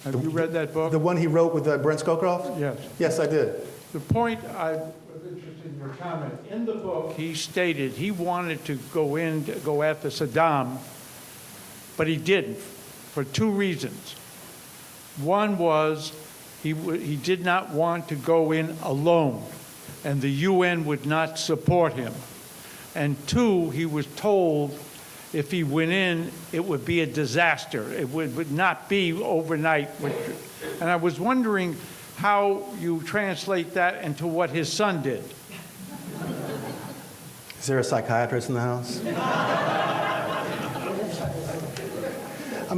Have you read that book? The one he wrote with Brent Scowcroft? Yes. Yes, I did. The point I was interested in your comment, in the book, he stated he wanted to go after Saddam, but he didn't, for two reasons. One was he did not want to go in alone, and the UN would not support him. And two, he was told if he went in, it would be a disaster. It would not be overnight. And I was wondering how you translate that into what his son did. Is there a psychiatrist in the house?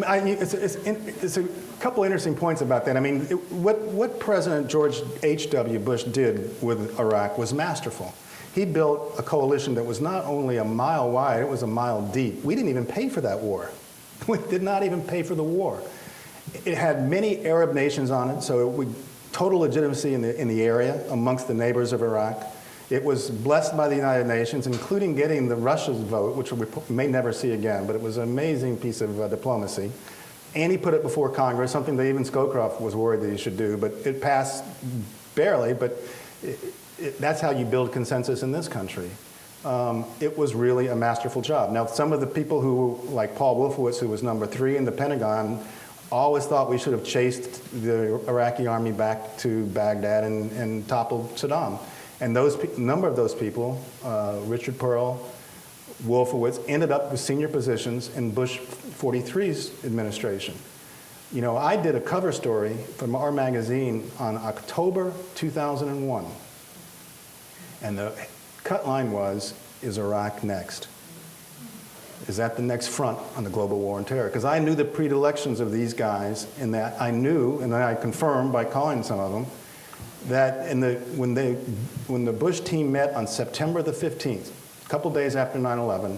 I mean, it's a couple interesting points about that. I mean, what President George H.W. Bush did with Iraq was masterful. He built a coalition that was not only a mile wide, it was a mile deep. We didn't even pay for that war. We did not even pay for the war. It had many Arab nations on it, so it would total legitimacy in the area amongst the neighbors of Iraq. It was blessed by the United Nations, including getting the Russia's vote, which we may never see again, but it was an amazing piece of diplomacy. And he put it before Congress, something that even Scowcroft was worried that he should do, but it passed barely, but that's how you build consensus in this country. It was really a masterful job. Now, some of the people who, like Paul Wolfowitz, who was number 3 in the Pentagon, always thought we should have chased the Iraqi army back to Baghdad and toppled Saddam. And a number of those people, Richard Pearl, Wolfowitz, ended up with senior positions in Bush 43's administration. You know, I did a cover story from our magazine on October 2001. And the cut line was, is Iraq next? Is that the next front on the global war on terror? Because I knew the predilections of these guys, and that I knew, and then I confirmed by calling some of them, that when the Bush team met on September the 15th, a couple days after 9/11,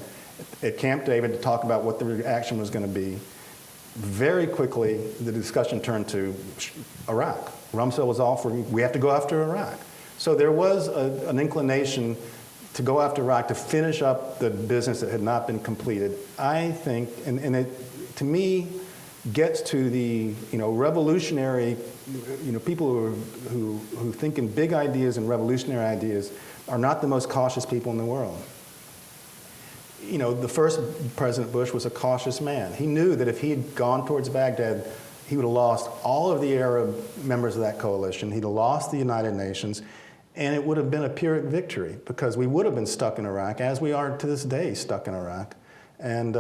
at Camp David to talk about what the reaction was going to be, very quickly the discussion turned to Iraq. Rumsfeld was offering, we have to go after Iraq. So there was an inclination to go after Iraq, to finish up the business that had not been completed. I think, and it, to me, gets to the revolutionary, people who think in big ideas and revolutionary ideas are not the most cautious people in the world. The first President Bush was a cautious man. He knew that if he had gone towards Baghdad, he would have lost all of the Arab members of that coalition. He'd have lost the United Nations. And it would have been a Pyrrhic victory because we would have been stuck in Iraq, as we are to this day stuck in Iraq. And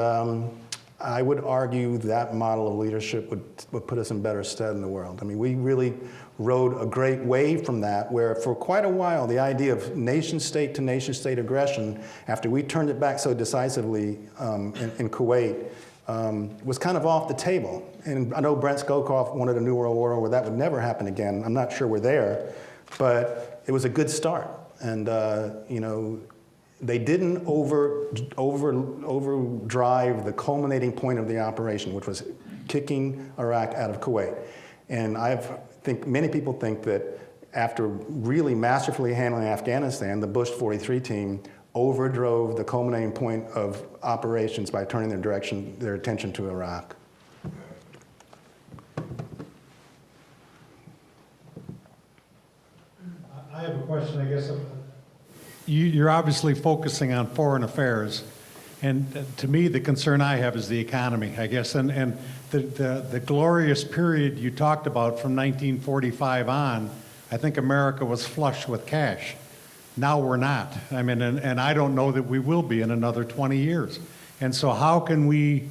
I would argue that model of leadership would put us in better stead in the world. I mean, we really rode a great wave from that, where for quite a while the idea of nation-state to nation-state aggression, after we turned it back so decisively in Kuwait, was kind of off the table. And I know Brent Scowcroft wanted a New World Order where that would never happen again. I'm not sure we're there, but it was a good start. And they didn't overdrive the culminating point of the operation, which was kicking Iraq out of Kuwait. And I think many people think that after really masterfully handling Afghanistan, the Bush 43 team overdrove the culminating point of operations by turning their attention to Iraq. I have a question, I guess. You're obviously focusing on foreign affairs, and to me, the concern I have is the economy, I guess, and the glorious period you talked about from 1945 on, I think America was flush with cash. Now we're not. I mean, and I don't know that we will be in another 20 years. And so how can we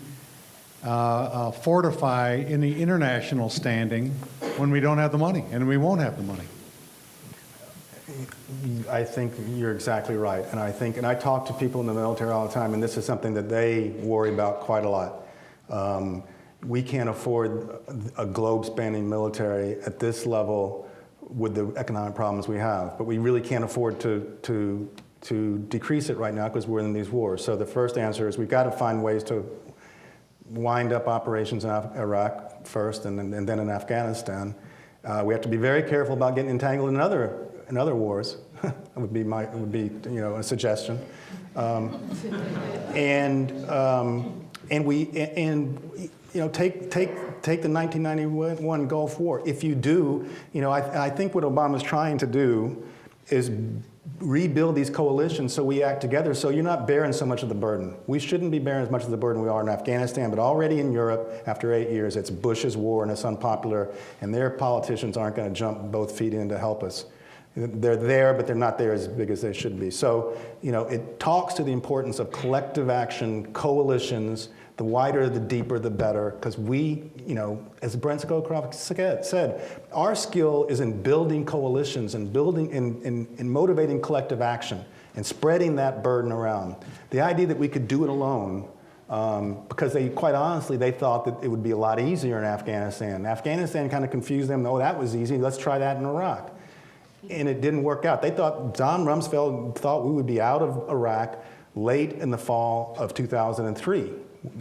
fortify any international standing when we don't have the money, and we won't have the money? I think you're exactly right. And I talk to people in the military all the time, and this is something that they worry about quite a lot. We can't afford a globe-spanning military at this level with the economic problems we have, but we really can't afford to decrease it right now because we're in these wars. So the first answer is we've got to find ways to wind up operations in Iraq first and then in Afghanistan. We have to be very careful about getting entangled in other wars. That would be a suggestion. Take the 1991 Gulf War. If you do, I think what Obama's trying to do is rebuild these coalitions so we act together, so you're not bearing so much of the burden. We shouldn't be bearing as much of the burden we are in Afghanistan, but already in Europe, after 8 years, it's Bush's war and it's unpopular, and their politicians aren't going to jump both feet in to help us. They're there, but they're not there as big as they should be. So, it talks to the importance of collective action, coalitions. The wider, the deeper, the better, because we, as Brent Scowcroft said, our skill is in building coalitions and building in motivating collective action and spreading that burden around. The idea that we could do it alone, because quite honestly, they thought that it would be a lot easier in Afghanistan. Afghanistan kind of confused them. Oh, that was easy. Let's try that in Iraq. And it didn't work out. Don Rumsfeld thought we would be out of Iraq late in the fall of 2003.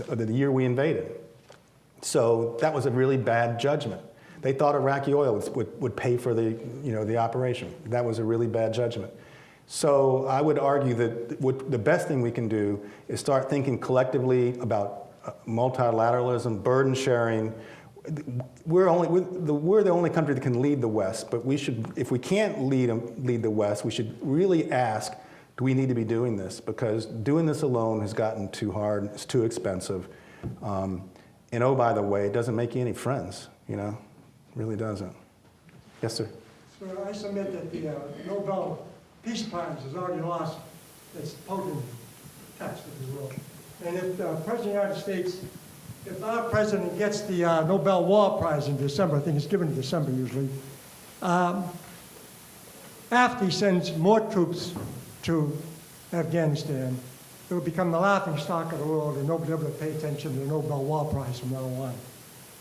The year we invaded. So that was a really bad judgment. They thought Iraqi oil would pay for the operation. That was a really bad judgment. So I would argue that the best thing we can do is start thinking collectively about multilateralism, burden sharing. We're the only country that can lead the West, but if we can't lead the West, we should really ask, do we need to be doing this? Because doing this alone has gotten too hard, it's too expensive. And oh, by the way, it doesn't make you any friends, It really doesn't. Yes, sir? So I submit that the Nobel Peace Prize has already lost its potent test, if you will. And if the President of the United States, if our president gets the Nobel War Prize in December, I think it's given in December usually, after he sends more troops to Afghanistan, it will become the laughing stock of the world and nobody will be able to pay attention to the Nobel War Prize from now on.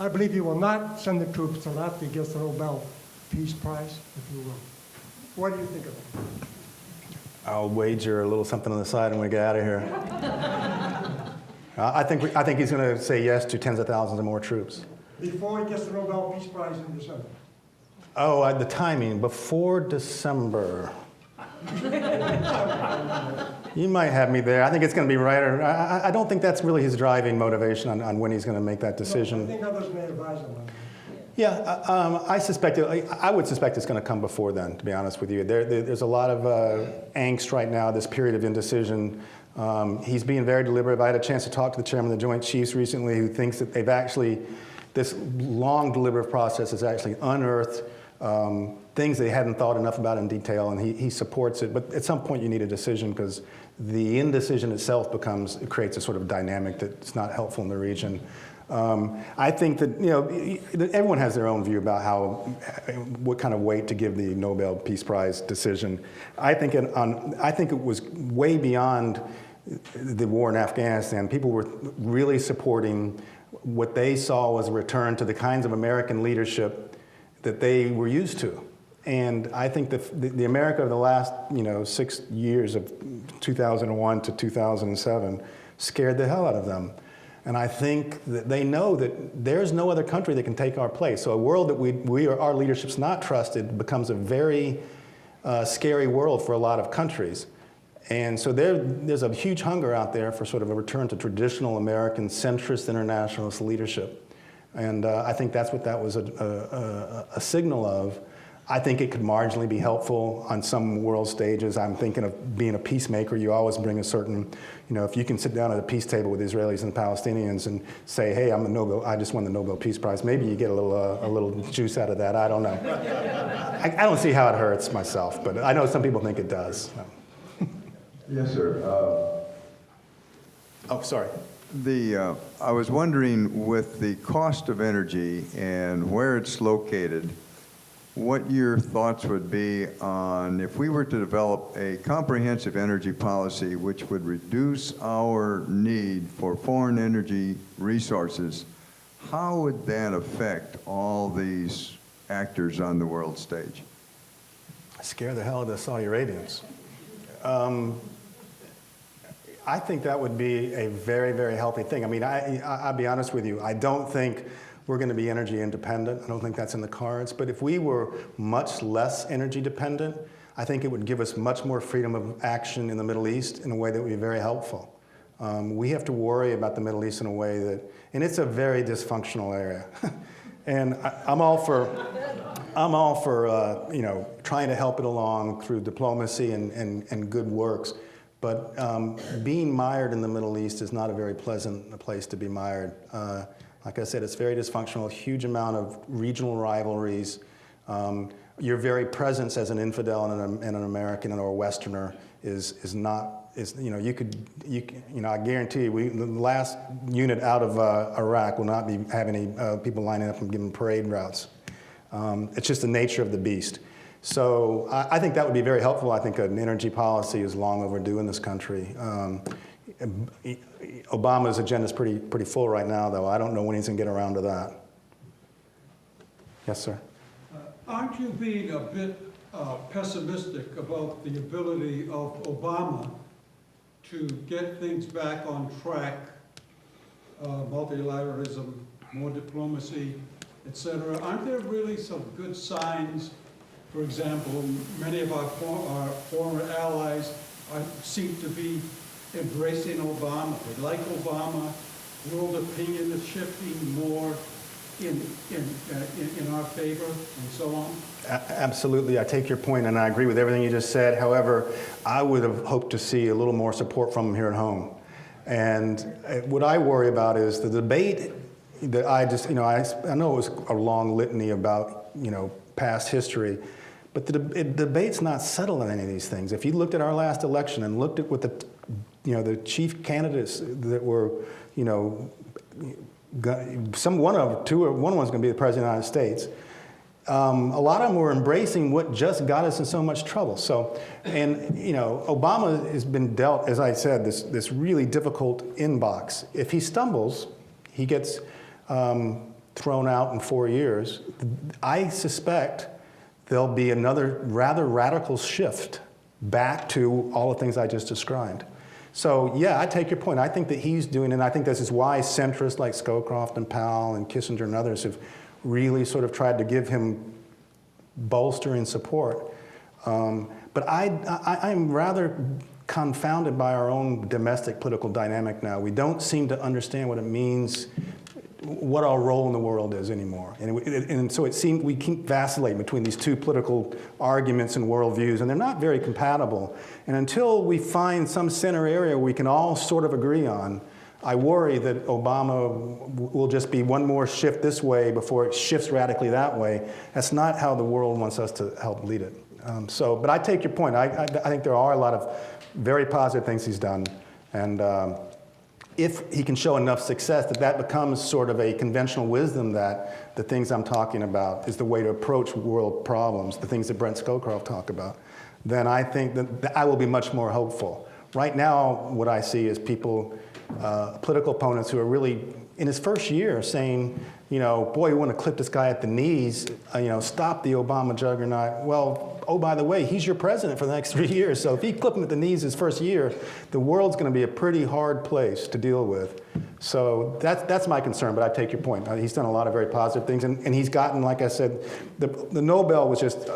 I believe he will not send the troops until after he gets the Nobel Peace Prize, if you will. What do you think of it? I'll wager a little something on the side when we get out of here. I think he's going to say yes to tens of thousands of more troops. Before he gets the Nobel Peace Prize in December. Oh, the timing, before December. You might have me there. I think it's going to be right. I don't think that's really his driving motivation on when he's going to make that decision. No, I think others may advise him on that. Yeah, I would suspect it's going to come before then, to be honest with you. There's a lot of angst right now, this period of indecision. He's being very deliberate. I had a chance to talk to the chairman of the Joint Chiefs recently, who thinks that this long deliberative process has actually unearthed things they hadn't thought enough about in detail, and he supports it. But at some point you need a decision, because the indecision itself creates a sort of dynamic that's not helpful in the region. I think that everyone has their own view about what kind of weight to give the Nobel Peace Prize decision. I think it was way beyond the war in Afghanistan. People were really supporting what they saw was a return to the kinds of American leadership that they were used to. And I think the America of the last 6 years of 2001 to 2007 scared the hell out of them. And I think that they know that there's no other country that can take our place. So a world that our leadership's not trusted becomes a very scary world for a lot of countries. And so there's a huge hunger out there for sort of a return to traditional American centrist internationalist leadership. And I think that's what that was a signal of. I think it could marginally be helpful on some world stages. I'm thinking of being a peacemaker. You always bring a certain, if you can sit down at a peace table with Israelis and Palestinians and say, hey, I just won the Nobel Peace Prize. Maybe you get a little juice out of that. I don't know. I don't see how it hurts myself, but I know some people think it does. Yes, sir. Oh, sorry. I was wondering, with the cost of energy and where it's located, what your thoughts would be on if we were to develop a comprehensive energy policy which would reduce our need for foreign energy resources. How would that affect all these actors on the world stage? Scare the hell out of the Saudi Arabians. I think that would be a very, very healthy thing. I mean, I'll be honest with you. I don't think we're going to be energy independent. I don't think that's in the cards. But if we were much less energy dependent, I think it would give us much more freedom of action in the Middle East in a way that would be very helpful. We have to worry about the Middle East in a way that, and it's a very dysfunctional area. And I'm all for you know, trying to help it along through diplomacy and good works. But being mired in the Middle East is not a very pleasant place to be mired. Like I said, it's very dysfunctional, a huge amount of regional rivalries. Your very presence as an infidel and an American or a Westerner is not, you know, you know, I guarantee you, the last unit out of Iraq will not be having any people lining up and giving parade routes. It's just the nature of the beast. So I think that would be very helpful. I think an energy policy is long overdue in this country. Obama's agenda is pretty full right now, though. I don't know when he's going to get around to that. Yes, sir. Aren't you being a bit pessimistic about the ability of Obama to get things back on track, multilateralism, more diplomacy, et cetera? Aren't there really some good signs? For example, many of our former allies seem to be embracing Obama. They like Obama. World opinion is shifting more in our favor, and so on? Absolutely, I take your point, and I agree with everything you just said. However, I would have hoped to see a little more support from him here at home. And what I worry about is the debate that I just, you know, I know it was a long litany about, you know, past history, but the debate's not settled on any of these things. If you looked at our last election and looked at what the, you know, the chief candidates that were, you know, one one's going to be the President of the United States. A lot of them were embracing what just got us in so much trouble. So, and you know, Obama has been dealt, as I said, this really difficult inbox. If he stumbles, he gets thrown out in 4 years. I suspect there'll be another rather radical shift back to all the things I just described. So yeah, I take your point. I think that he's doing, and I think this is why centrists like Scowcroft and Powell and Kissinger and others have really sort of tried to give him bolstering support. But I'm rather confounded by our own domestic political dynamic now. We don't seem to understand what it means, what our role in the world is anymore. And so it seems we keep vacillating between these two political arguments and worldviews, and they're not very compatible. And until we find some center area we can all sort of agree on, I worry that Obama will just be one more shift this way before it shifts radically that way. That's not how the world wants us to help lead it. But I take your point. I think there are a lot of very positive things he's done. And if he can show enough success that becomes sort of a conventional wisdom that the things I'm talking about is the way to approach world problems, the things that Brent Scowcroft talked about, then I think that I will be much more hopeful. Right now, what I see is people, political opponents who are really, in his first year, saying, you know, boy, we want to clip this guy at the knees, you know, stop the Obama juggernaut. Well, oh, by the way, he's your president for the next 3 years, so if you clip him at the knees his first year, the world's going to be a pretty hard place to deal with. So that's my concern, but I take your point. He's done a lot of very positive things, and he's gotten, like I said, the Nobel was just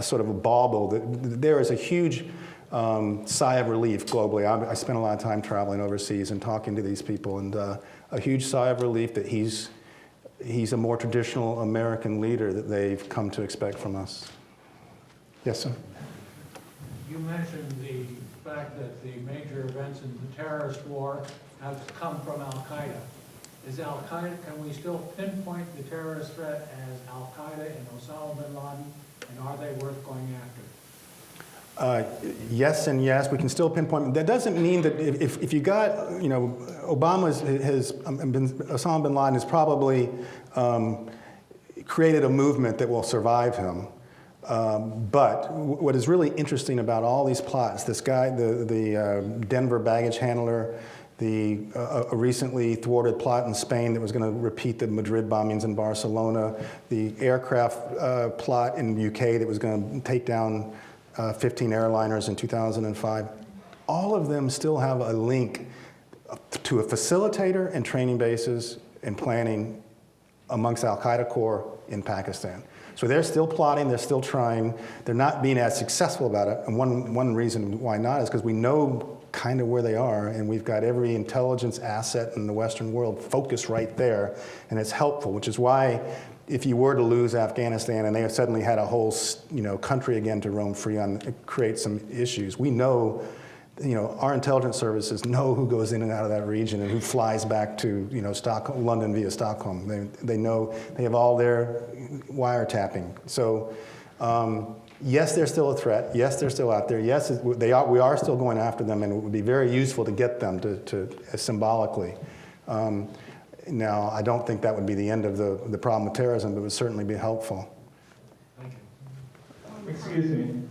sort of a bauble. There is a huge sigh of relief globally. I spent a lot of time traveling overseas and talking to these people, and a huge sigh of relief that he's a more traditional American leader that they've come to expect from us. Yes, sir? You mentioned the fact that the major events in the terrorist war have come from Al-Qaeda. Is Al-Qaeda, can we still pinpoint the terrorist threat as Al-Qaeda and Osama bin Laden, and are they worth going after? Yes and yes, we can still pinpoint. That doesn't mean that if you got, you know, Osama bin Laden has probably created a movement that will survive him. But what is really interesting about all these plots, this guy, the Denver baggage handler, the recently thwarted plot in Spain that was going to repeat the Madrid bombings in Barcelona, the aircraft plot in the UK that was going to take down 15 airliners in 2005, all of them still have a link to a facilitator and training bases and planning amongst al-Qaeda core in Pakistan. So they're still plotting, they're still trying, they're not being as successful about it. And one reason why not is because we know kind of where they are, and we've got every intelligence asset in the Western world focused right there, and it's helpful, which is why if you were to lose Afghanistan and they suddenly had a whole country again to roam free on, it creates some issues. We know, our intelligence services know who goes in and out of that region and who flies back to, Stockholm, London via Stockholm. They know, they have all their wiretapping. So, yes, they're still a threat. Yes, they're still out there. Yes, we are still going after them, and it would be very useful to get them to symbolically. Now, I don't think that would be the end of the problem with terrorism, but it would certainly be helpful. Excuse me,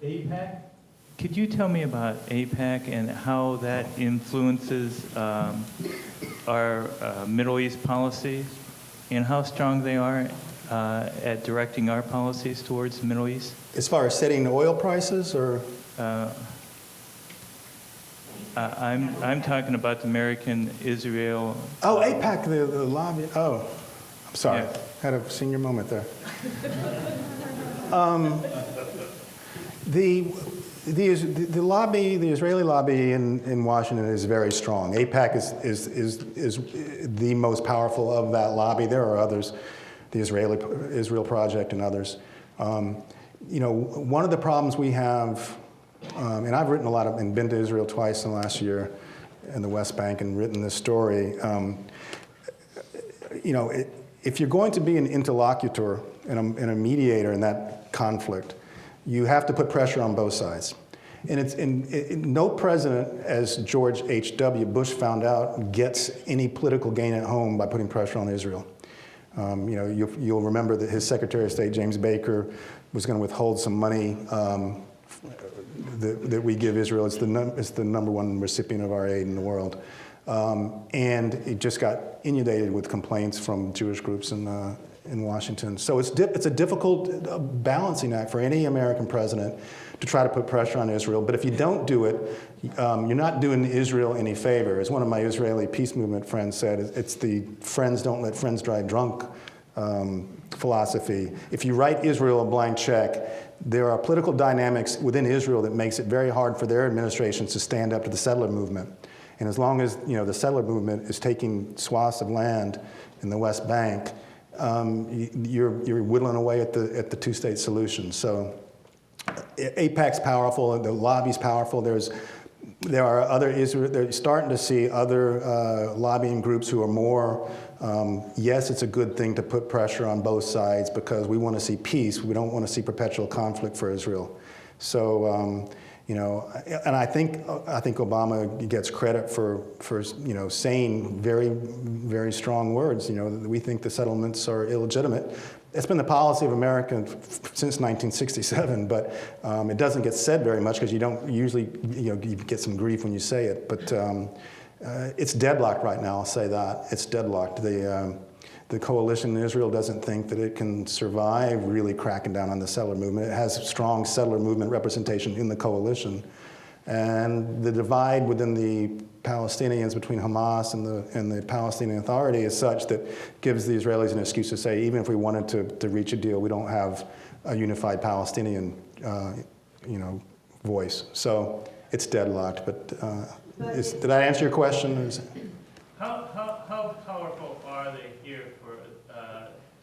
APAC? Could you tell me about APAC and how that influences our Middle East policies and how strong they are at directing our policies towards the Middle East? As far as setting oil prices, or? I'm talking about the American, Israel. Oh, APAC, the lobby. Oh, I'm sorry. Yes. Had a senior moment there. The lobby, the Israeli lobby in Washington is very strong. APAC is the most powerful of that lobby. There are others, the Israel Project and others. One of the problems we have, and I've written a lot and been to Israel twice in the last year in the West Bank and written this story. If you're going to be an interlocutor and a mediator in that conflict, you have to put pressure on both sides. And no president, as George H.W. Bush found out, gets any political gain at home by putting pressure on Israel. You'll remember that his Secretary of State, James Baker, was going to withhold some money that we give Israel. It's the number one recipient of our aid in the world. And it just got inundated with complaints from Jewish groups in Washington. So it's a difficult balancing act for any American president to try to put pressure on Israel. But if you don't do it, you're not doing Israel any favor. As one of my Israeli peace movement friends said, it's the friends don't let friends drive drunk philosophy. If you write Israel a blank check, there are political dynamics within Israel that makes it very hard for their administrations to stand up to the settler movement. And as long as the settler movement is taking swaths of land in the West Bank, you're whittling away at the two-state solution. So AIPAC's powerful, the lobby's powerful. There are other Israel. They're starting to see other lobbying groups who are more. Yes, it's a good thing to put pressure on both sides because we want to see peace. We don't want to see perpetual conflict for Israel. So. And I think Obama gets credit for saying very, very strong words. We think the settlements are illegitimate. It's been the policy of America since 1967, but it doesn't get said very much because you don't usually, you get some grief when you say it. But it's deadlocked right now. I'll say that it's deadlocked. The coalition in Israel doesn't think that it can survive really cracking down on the settler movement. It has strong settler movement representation in the coalition. And the divide within the Palestinians between Hamas and the Palestinian Authority is such that gives the Israelis an excuse to say, even if we wanted to reach a deal, we don't have a unified Palestinian voice. So it's deadlocked. But did I answer your question? How powerful are they here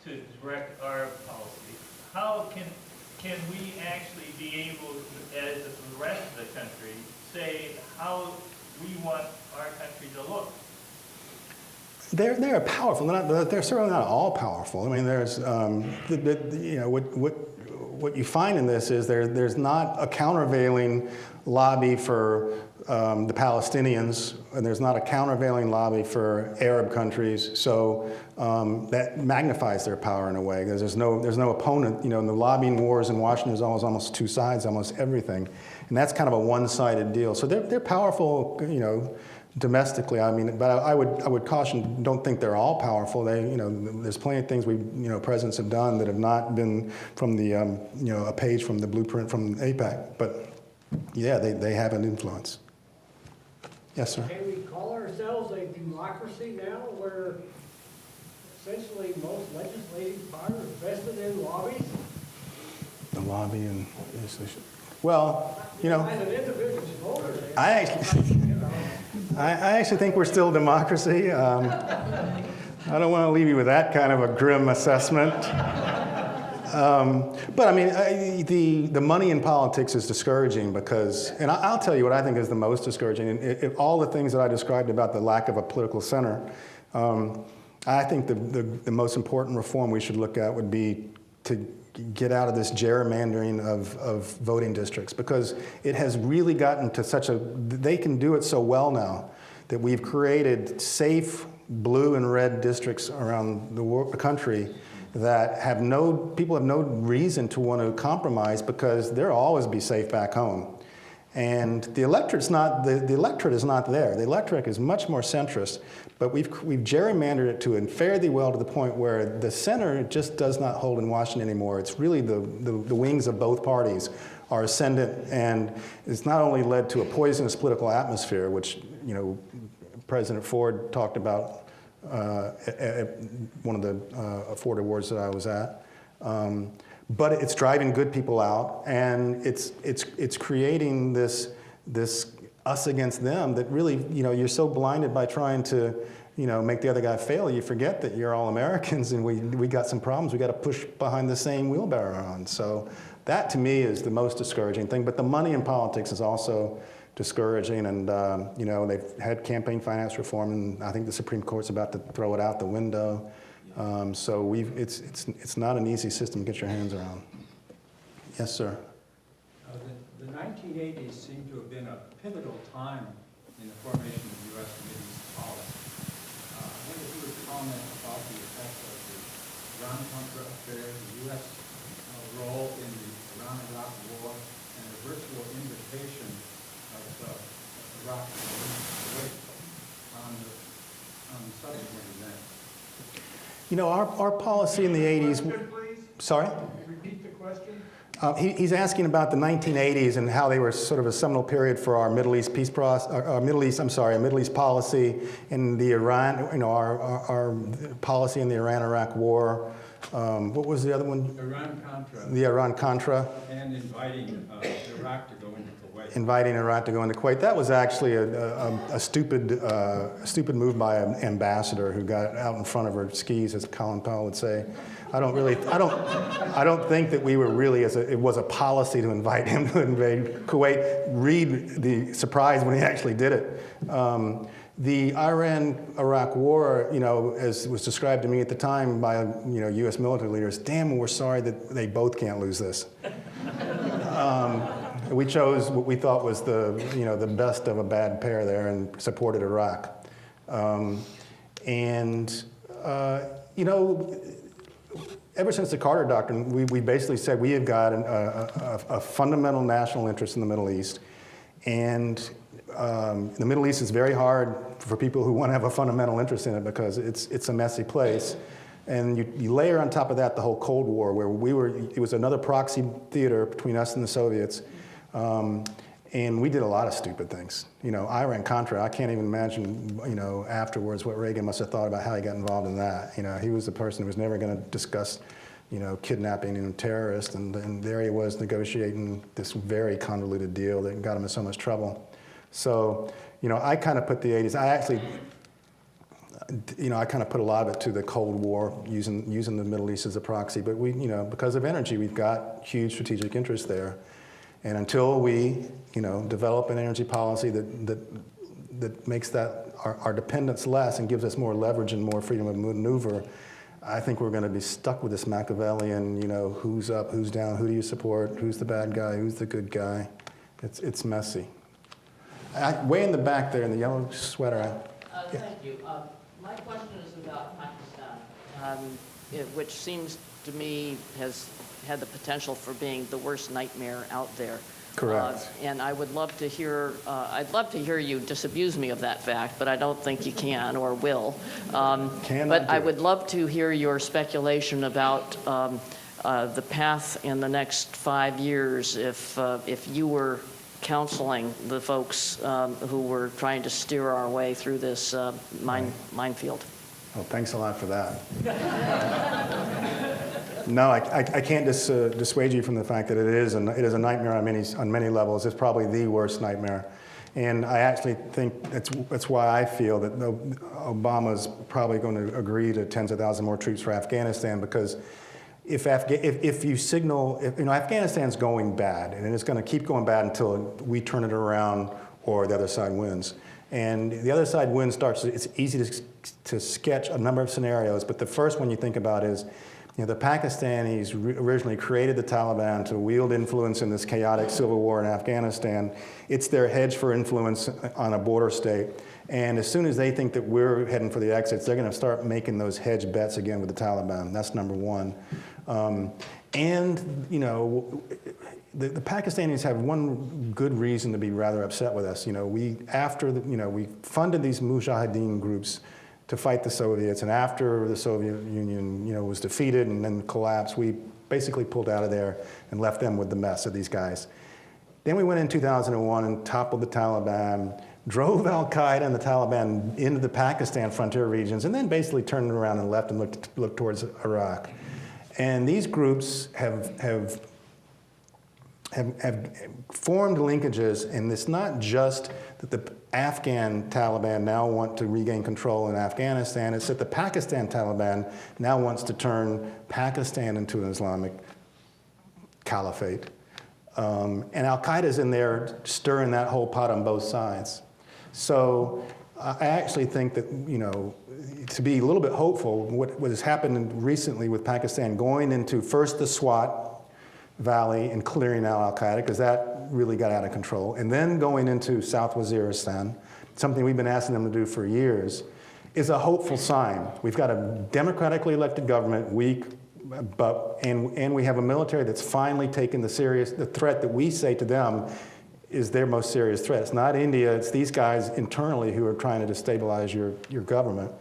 to direct our policy? How can we actually be able to, as the rest of the country, say how we want our country to look? They're powerful. They're certainly not all powerful. I mean, there's what you find in this is there's not a countervailing lobby for the Palestinians, and there's not a countervailing lobby for Arab countries. So that magnifies their power in a way. There's no opponent. In the lobbying wars in Washington, there's almost two sides, almost everything, and that's kind of a one-sided deal. So they're powerful, domestically. I mean, but I would caution, don't think they're all powerful. There's plenty of things presidents have done that have not been from the a page from the blueprint from AIPAC. But yeah, they have an influence. Yes, sir. Can we call ourselves a democracy now where essentially most legislative power vested in lobbies? The lobby and, well, you know, As an individual voter, I actually, I actually think we're still a democracy. I don't want to leave you with that kind of a grim assessment. But I mean, the money in politics is discouraging because, and I'll tell you what I think is the most discouraging. And all the things that I described about the lack of a political center, I think the most important reform we should look at would be to get out of this gerrymandering of voting districts, because it has really gotten to such a, they can do it so well now that we've created safe blue and red districts around the country that have people have no reason to want to compromise because they'll always be safe back home. And the electorate's not, the electorate is not there. The electorate is much more centrist, but we've gerrymandered it to and fare thee well to the point where the center just does not hold in Washington anymore. It's really the wings of both parties are ascendant, and it's not only led to a poisonous political atmosphere, which, you know, President Ford talked about at one of the Ford Awards that I was at. But it's driving good people out, and it's creating this us against them that really, you know, you're so blinded by trying to, you know, make the other guy fail, you forget that you're all Americans and we got some problems we got to push behind the same wheelbarrow on. So that to me is the most discouraging thing. But the money in politics is also discouraging, and you know, they've had campaign finance reform, and I think the Supreme Court's about to throw it out the window. So it's not an easy system to get your hands around. Yes, sir. The 1980s seem to have been a pivotal time in the formation of U.S. Middle East policy. I wonder if you would comment about the effect of the Iran-Contra affair, the U.S. role in the Iran-Iraq war, and the virtual invitation of Iraq to Kuwait on the subsequent events. You know, our policy in the 80s. Question, please. Sorry? Repeat the question. He's asking about the 1980s and how they were sort of a seminal period for our Middle East peace process, our Middle East policy, and the Iran, you know, our policy in the Iran-Iraq war. What was the other one? Iran-Contra. The Iran-Contra. And inviting Iraq to go into Kuwait. Inviting Iraq to go into Kuwait. That was actually a stupid move by an ambassador who got out in front of her skis, as Colin Powell would say. I don't think that we were really, it was a policy to invite him to invade Kuwait. Read the surprise when he actually did it. The Iran-Iraq war, you know, as was described to me at the time by, you know, U.S. military leaders, damn, we're sorry that they both can't lose this. We chose what we thought was the best of a bad pair there and supported Iraq. You know, ever since the Carter Doctrine, we basically said we have got a fundamental national interest in the Middle East. And the Middle East is very hard for people who want to have a fundamental interest in it because it's a messy place. And you layer on top of that the whole Cold War, where it was another proxy theater between us and the Soviets. And we did a lot of stupid things. You know, Iran-Contra, I can't even imagine, you know, afterwards what Reagan must have thought about how he got involved in that. You know, he was the person who was never going to discuss, you know, kidnapping and terrorists, and there he was negotiating this very convoluted deal that got him in so much trouble. So, you know, I kind of put the 80s, I kind of put a lot of it to the Cold War, using the Middle East as a proxy. But we, you know, because of energy, we've got huge strategic interests there. And until we, you know, develop an energy policy that makes that our dependence less and gives us more leverage and more freedom of maneuver, I think we're going to be stuck with this Machiavellian, you know, who's up, who's down, who do you support, who's the bad guy, who's the good guy. It's messy. Way in the back there in the yellow sweater. Thank you. My question is about Pakistan, which seems to me has had the potential for being the worst nightmare out there. Correct. And I would love to hear, I'd love to hear you disabuse me of that fact, but I don't think you can or will. But I would love to hear your speculation about the path in the next 5 years if you were counseling the folks who were trying to steer our way through this minefield. Oh, thanks a lot for that. No, I can't dissuade you from the fact that it is a nightmare on many levels. It's probably the worst nightmare. And I actually think that's why I feel that Obama's probably going to agree to tens of thousands more troops for Afghanistan, because if you signal, Afghanistan's going bad, and it's going to keep going bad until we turn it around or the other side wins. And the other side wins it's easy to sketch a number of scenarios, but the first one you think about is, the Pakistanis originally created the Taliban to wield influence in this chaotic civil war in Afghanistan. It's their hedge for influence on a border state. And as soon as they think that we're heading for the exits, they're going to start making those hedge bets again with the Taliban. That's number one. The Pakistanis have one good reason to be rather upset with us. We funded these mujahideen groups to fight the Soviets, and after the Soviet Union, was defeated and then collapsed, we basically pulled out of there and left them with the mess of these guys. Then we went in 2001 and toppled the Taliban, drove Al-Qaeda and the Taliban into the Pakistan frontier regions, and then basically turned around and left and looked towards Iraq. And these groups have formed linkages, and it's not just that the Afghan Taliban now want to regain control in Afghanistan, it's that the Pakistan Taliban now wants to turn Pakistan into an Islamic caliphate. And Al-Qaeda's in there stirring that whole pot on both sides. So I actually think that, to be a little bit hopeful, what has happened recently with Pakistan going into first the Swat Valley and clearing out Al-Qaeda, because that really got out of control, and then going into South Waziristan, something we've been asking them to do for years, is a hopeful sign. We've got a democratically elected government, weak, and we have a military that's finally taken the threat that we say to them is their most serious threat. It's not India, it's these guys internally who are trying to destabilize your government.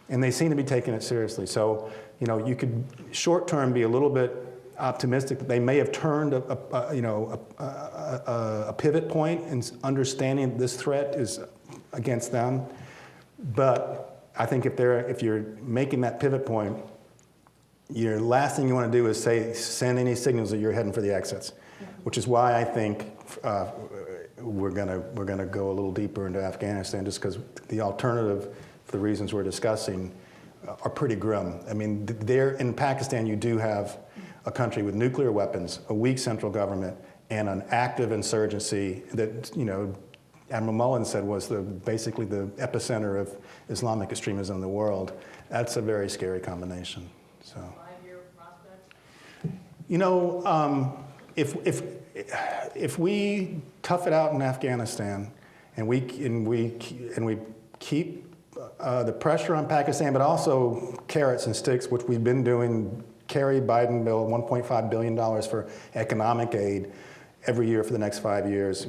And they seem to be taking it seriously. So, you could short-term be a little bit optimistic that they may have turned a pivot point in understanding this threat is against them. But I think if you're making that pivot point, your last thing you want to do is send any signals that you're heading for the exits, which is why I think we're gonna go a little deeper into Afghanistan, just because the alternative, for the reasons we're discussing, are pretty grim. I mean, there in Pakistan, you do have a country with nuclear weapons, a weak central government, and an active insurgency that, Admiral Mullen said was basically the epicenter of Islamic extremism in the world. That's a very scary combination. So, 5-year prospects? If we tough it out in Afghanistan and we keep the pressure on Pakistan, but also carrots and sticks, which we've been doing. Kerry Biden bill $1.5 billion for economic aid every year for the next 5 years.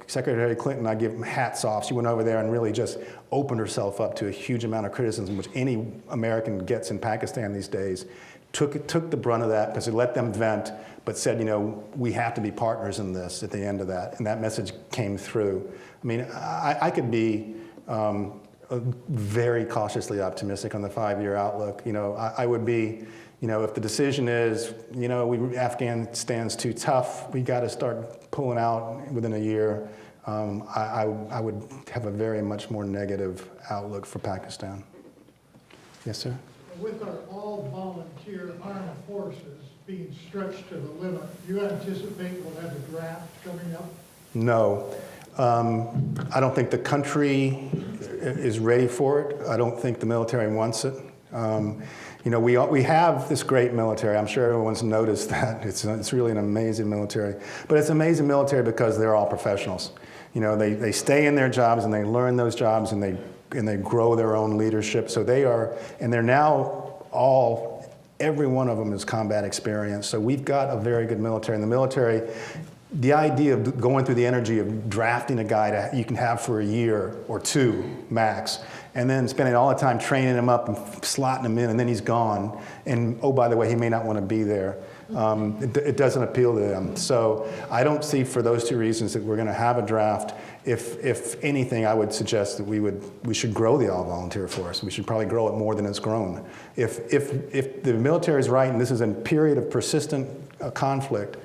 Secretary Clinton, I give him hats off. She went over there and really just opened herself up to a huge amount of criticism, which any American gets in Pakistan these days. Took the brunt of that because it let them vent, but said, we have to be partners in this at the end of that. And that message came through. I mean, I could be very cautiously optimistic on the 5-year outlook. I would be, if the decision is, Afghanistan's too tough, we got to start pulling out within a year, I would have a very much more negative outlook for Pakistan. Yes, sir? With our all-volunteer armed forces being stretched to the limit, do you anticipate we'll have a draft coming up? No. I don't think the country is ready for it. I don't think the military wants it. We have this great military. I'm sure everyone's noticed that. It's really an amazing military. But it's amazing military because they're all professionals. They stay in their jobs and they learn those jobs and they grow their own leadership. So they're now every one of them is combat experience. So we've got a very good military. And the military, the idea of going through the energy of drafting a guy you can have for a year or two max, and then spending all the time training him up and slotting him in, and then he's gone. And oh, by the way, he may not want to be there. It doesn't appeal to them. So I don't see for those two reasons that we're going to have a draft. If anything, I would suggest that we should grow the all-volunteer force. We should probably grow it more than it's grown. If the military is right and this is a period of persistent conflict,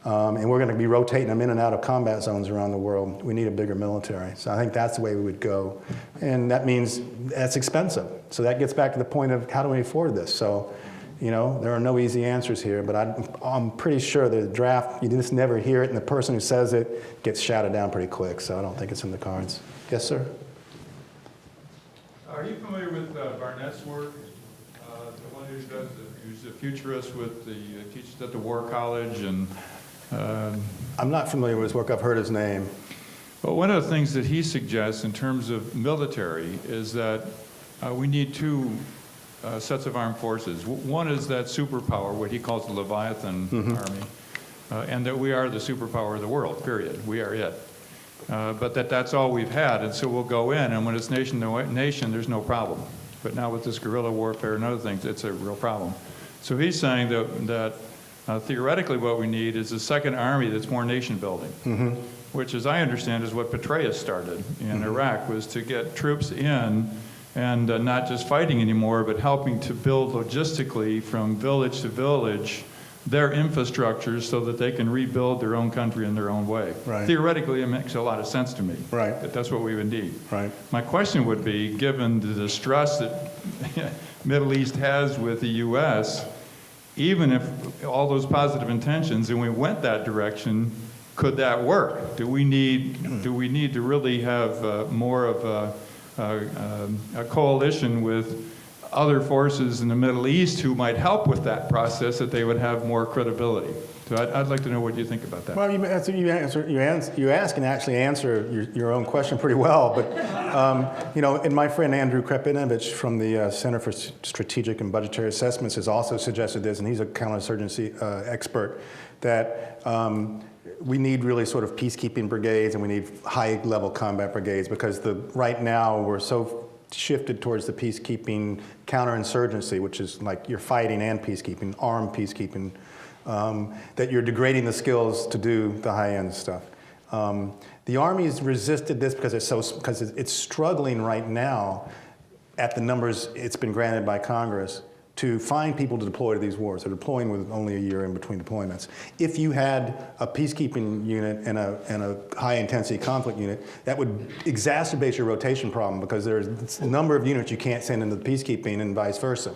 and we're going to be rotating them in and out of combat zones around the world, we need a bigger military. So I think that's the way we would go. And that means that's expensive. So that gets back to the point of how do we afford this? So, there are no easy answers here, but I'm pretty sure the draft, you just never hear it, and the person who says it gets shouted down pretty quick, so I don't think it's in the cards. Yes, sir? Are you familiar with Barnett's work? The one who's a futurist teaches at the War College, and I'm not familiar with his work. I've heard his name. Well, one of the things that he suggests in terms of military is that we need two sets of armed forces. One is that superpower, what he calls the Leviathan Army, and that we are the superpower of the world, period. We are it. But that's all we've had, and so we'll go in, and when it's nation to nation, there's no problem. But now with this guerrilla warfare and other things, it's a real problem. So he's saying that theoretically what we need is a second army that's more nation building, which, as I understand, is what Petraeus started in Iraq, was to get troops in and not just fighting anymore, but helping to build logistically from village to village their infrastructures so that they can rebuild their own country in their own way. Right. Theoretically, it makes a lot of sense to me. Right. That's what we would need. Right. My question would be, given the distrust that Middle East has with the U.S., even if all those positive intentions and we went that direction, could that work? Do we need to really have more of a coalition with other forces in the Middle East who might help with that process, that they would have more credibility? So I'd like to know what you think about that. Well, you ask and actually answer your own question pretty well. But, and my friend Andrew Krepinovich from the Center for Strategic and Budgetary Assessments has also suggested this, and he's a counterinsurgency expert, that we need really sort of peacekeeping brigades and we need high-level combat brigades, because right now we're so shifted towards the peacekeeping counterinsurgency, which is like you're fighting and peacekeeping, armed peacekeeping, that you're degrading the skills to do the high-end stuff. The Army's resisted this because it's struggling right now at the numbers it's been granted by Congress to find people to deploy to these wars. They're deploying with only a year in between deployments. If you had a peacekeeping unit and a high-intensity conflict unit, that would exacerbate your rotation problem, because there's a number of units you can't send into the peacekeeping and vice versa.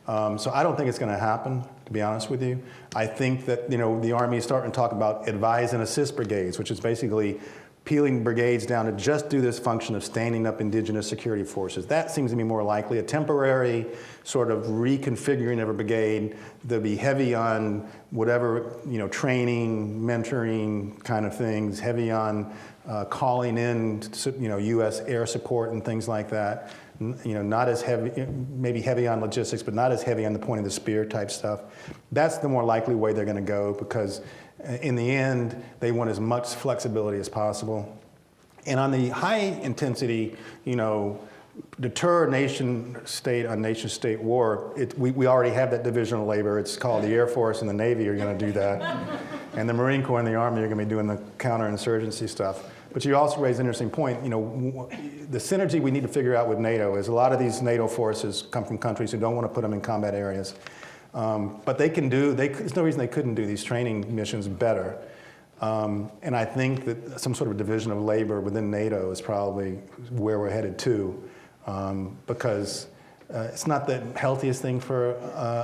So I don't think it's going to happen, to be honest with you. I think that the Army is starting to talk about advise and assist brigades, which is basically peeling brigades down to just do this function of standing up indigenous security forces. That seems to be more likely. A temporary sort of reconfiguring of a brigade that'll be heavy on whatever, training, mentoring kind of things, heavy on calling in, U.S. air support and things like that. Not as heavy, maybe heavy on logistics, but not as heavy on the point of the spear type stuff. That's the more likely way they're going to go, because in the end, they want as much flexibility as possible. And on the high intensity, deter nation-state on nation-state war, we already have that division of labor. It's called the Air Force and the Navy are going to do that. And the Marine Corps and the Army are going to be doing the counterinsurgency stuff. But you also raise an interesting point. The synergy we need to figure out with NATO is a lot of these NATO forces come from countries who don't want to put them in combat areas. But there's no reason they couldn't do these training missions better. And I think that some sort of division of labor within NATO is probably where we're headed to, because it's not the healthiest thing for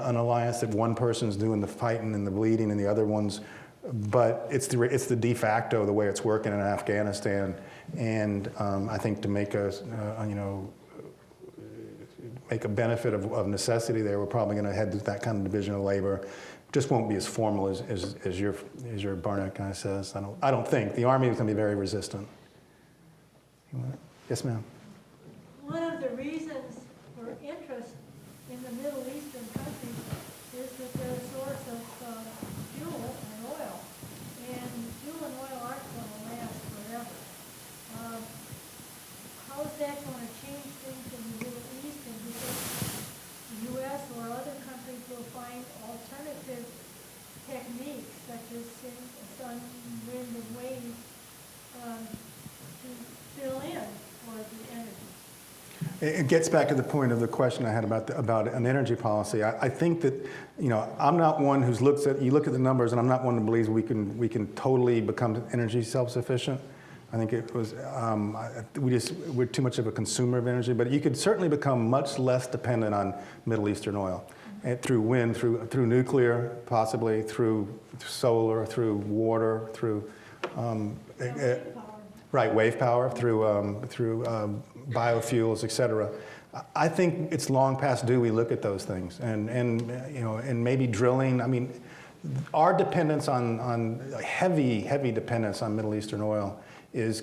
an alliance that one person's doing the fighting and the bleeding and the other one's, but it's the de facto, the way it's working in Afghanistan. And I think to make a benefit of necessity there, we're probably going to head to that kind of division of labor. Just won't be as formal as your Barnett guy says. I don't think. The Army is going to be very resistant. Yes, ma'am. One of the reasons for interest in the Middle Eastern countries is that they're a source of fuel and oil. And fuel and oil aren't going to last forever. How is that going to change things in the Middle East? And do you think the U.S. or other countries will find alternative It gets back to the point of the question I had about an energy policy. I think that, I'm not one who's you look at the numbers, and I'm not one who believes we can totally become energy self-sufficient. I think it was, we're too much of a consumer of energy, but you could certainly become much less dependent on Middle Eastern oil. And through wind, through nuclear, possibly, through solar, through water, through wave power, through biofuels, et cetera. I think it's long past due we look at those things, and maybe drilling. I mean, our dependence on heavy dependence on Middle Eastern oil is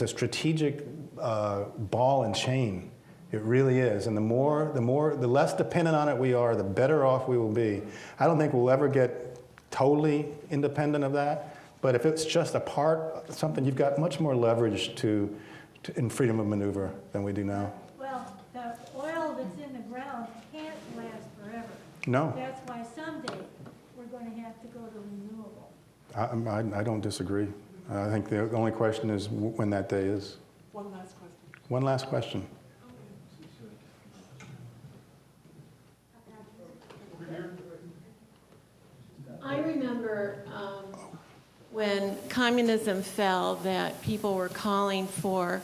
a strategic ball and chain. It really is, and the less dependent on it we are, the better off we will be. I don't think we'll ever get totally independent of that, but if it's just a part, something, you've got much more leverage in freedom of maneuver than we do now. Well, the oil that's in the ground can't last forever. No. That's why someday we're going to have to go to renewable. I don't disagree. I think the only question is when that day is. One last question. One last question. I remember when communism fell that people were calling for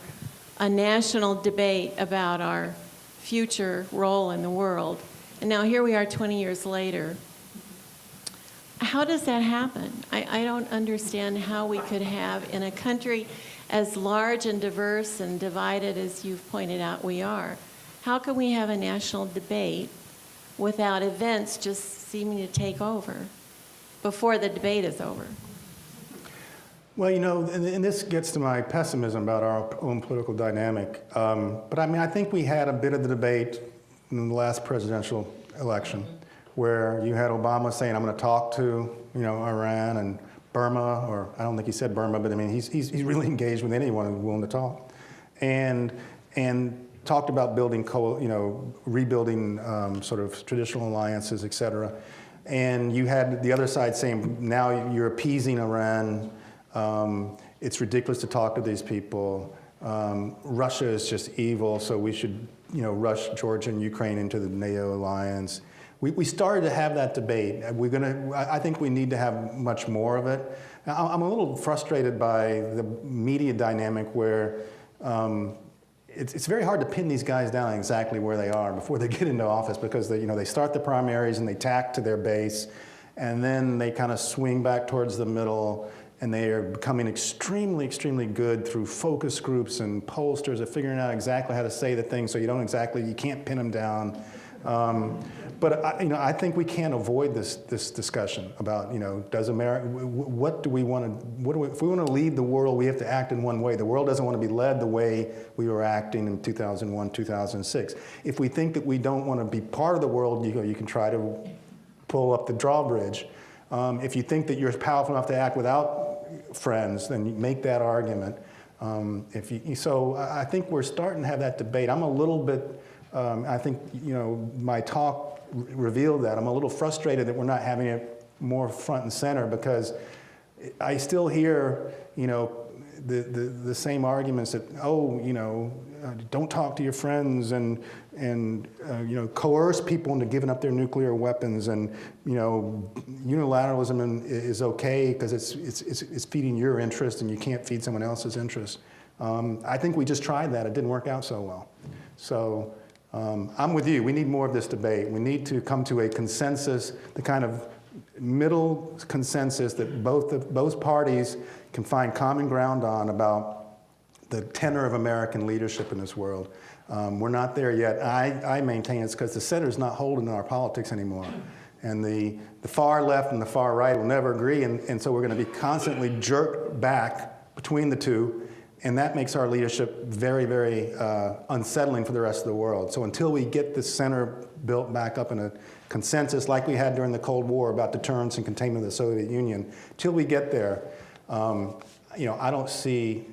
a national debate about our future role in the world. And now here we are 20 years later. How does that happen? I don't understand how we could have, in a country as large and diverse and divided as you've pointed out we are, how can we have a national debate without events just seeming to take over before the debate is over? Well, and this gets to my pessimism about our own political dynamic. But I mean, I think we had a bit of the debate in the last presidential election, where you had Obama saying, I'm going to talk to, Iran and Burma, or I don't think he said Burma, but I mean, he's really engaged with anyone who's willing to talk. And talked about building, rebuilding sort of traditional alliances, et cetera. And you had the other side saying, now you're appeasing Iran. It's ridiculous to talk to these people. Russia is just evil, so we should, rush Georgia and Ukraine into the NATO alliance. We started to have that debate. I think we need to have much more of it. I'm a little frustrated by the media dynamic where it's very hard to pin these guys down exactly where they are before they get into office, because they start the primaries and they tack to their base, and then they kind of swing back towards the middle, and they are becoming extremely, extremely good through focus groups and pollsters at figuring out exactly how to say the thing so you can't pin them down. But I think we can't avoid this discussion about, does America, what do we want to, if we want to lead the world, we have to act in one way. The world doesn't want to be led the way we were acting in 2001, 2006. If we think that we don't want to be part of the world, you can try to pull up the drawbridge. If you think that you're powerful enough to act without friends, then you make that argument. So I think we're starting to have that debate. I'm a little bit, I think, my talk revealed that. I'm a little frustrated that we're not having it more front and center, because I still hear, the same arguments that, don't talk to your friends and coerce people into giving up their nuclear weapons, and unilateralism is okay because it's feeding your interest and you can't feed someone else's interest. I think we just tried that. It didn't work out so well. So I'm with you. We need more of this debate. We need to come to a consensus, the kind of middle consensus that both parties can find common ground on about the tenor of American leadership in this world. We're not there yet. I maintain it's because the center's not holding our politics anymore. And the far left and the far right will never agree, and so we're going to be constantly jerked back between the two, and that makes our leadership very, very unsettling for the rest of the world. So until we get the center built back up in a consensus like we had during the Cold War about deterrence and containment of the Soviet Union, till we get there, I don't see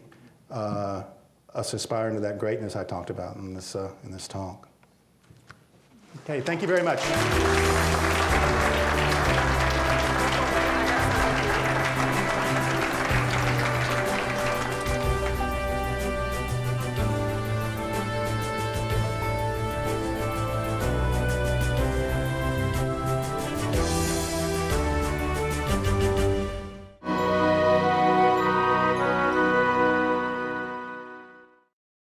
us aspiring to that greatness I talked about in this talk. Okay, thank you very much.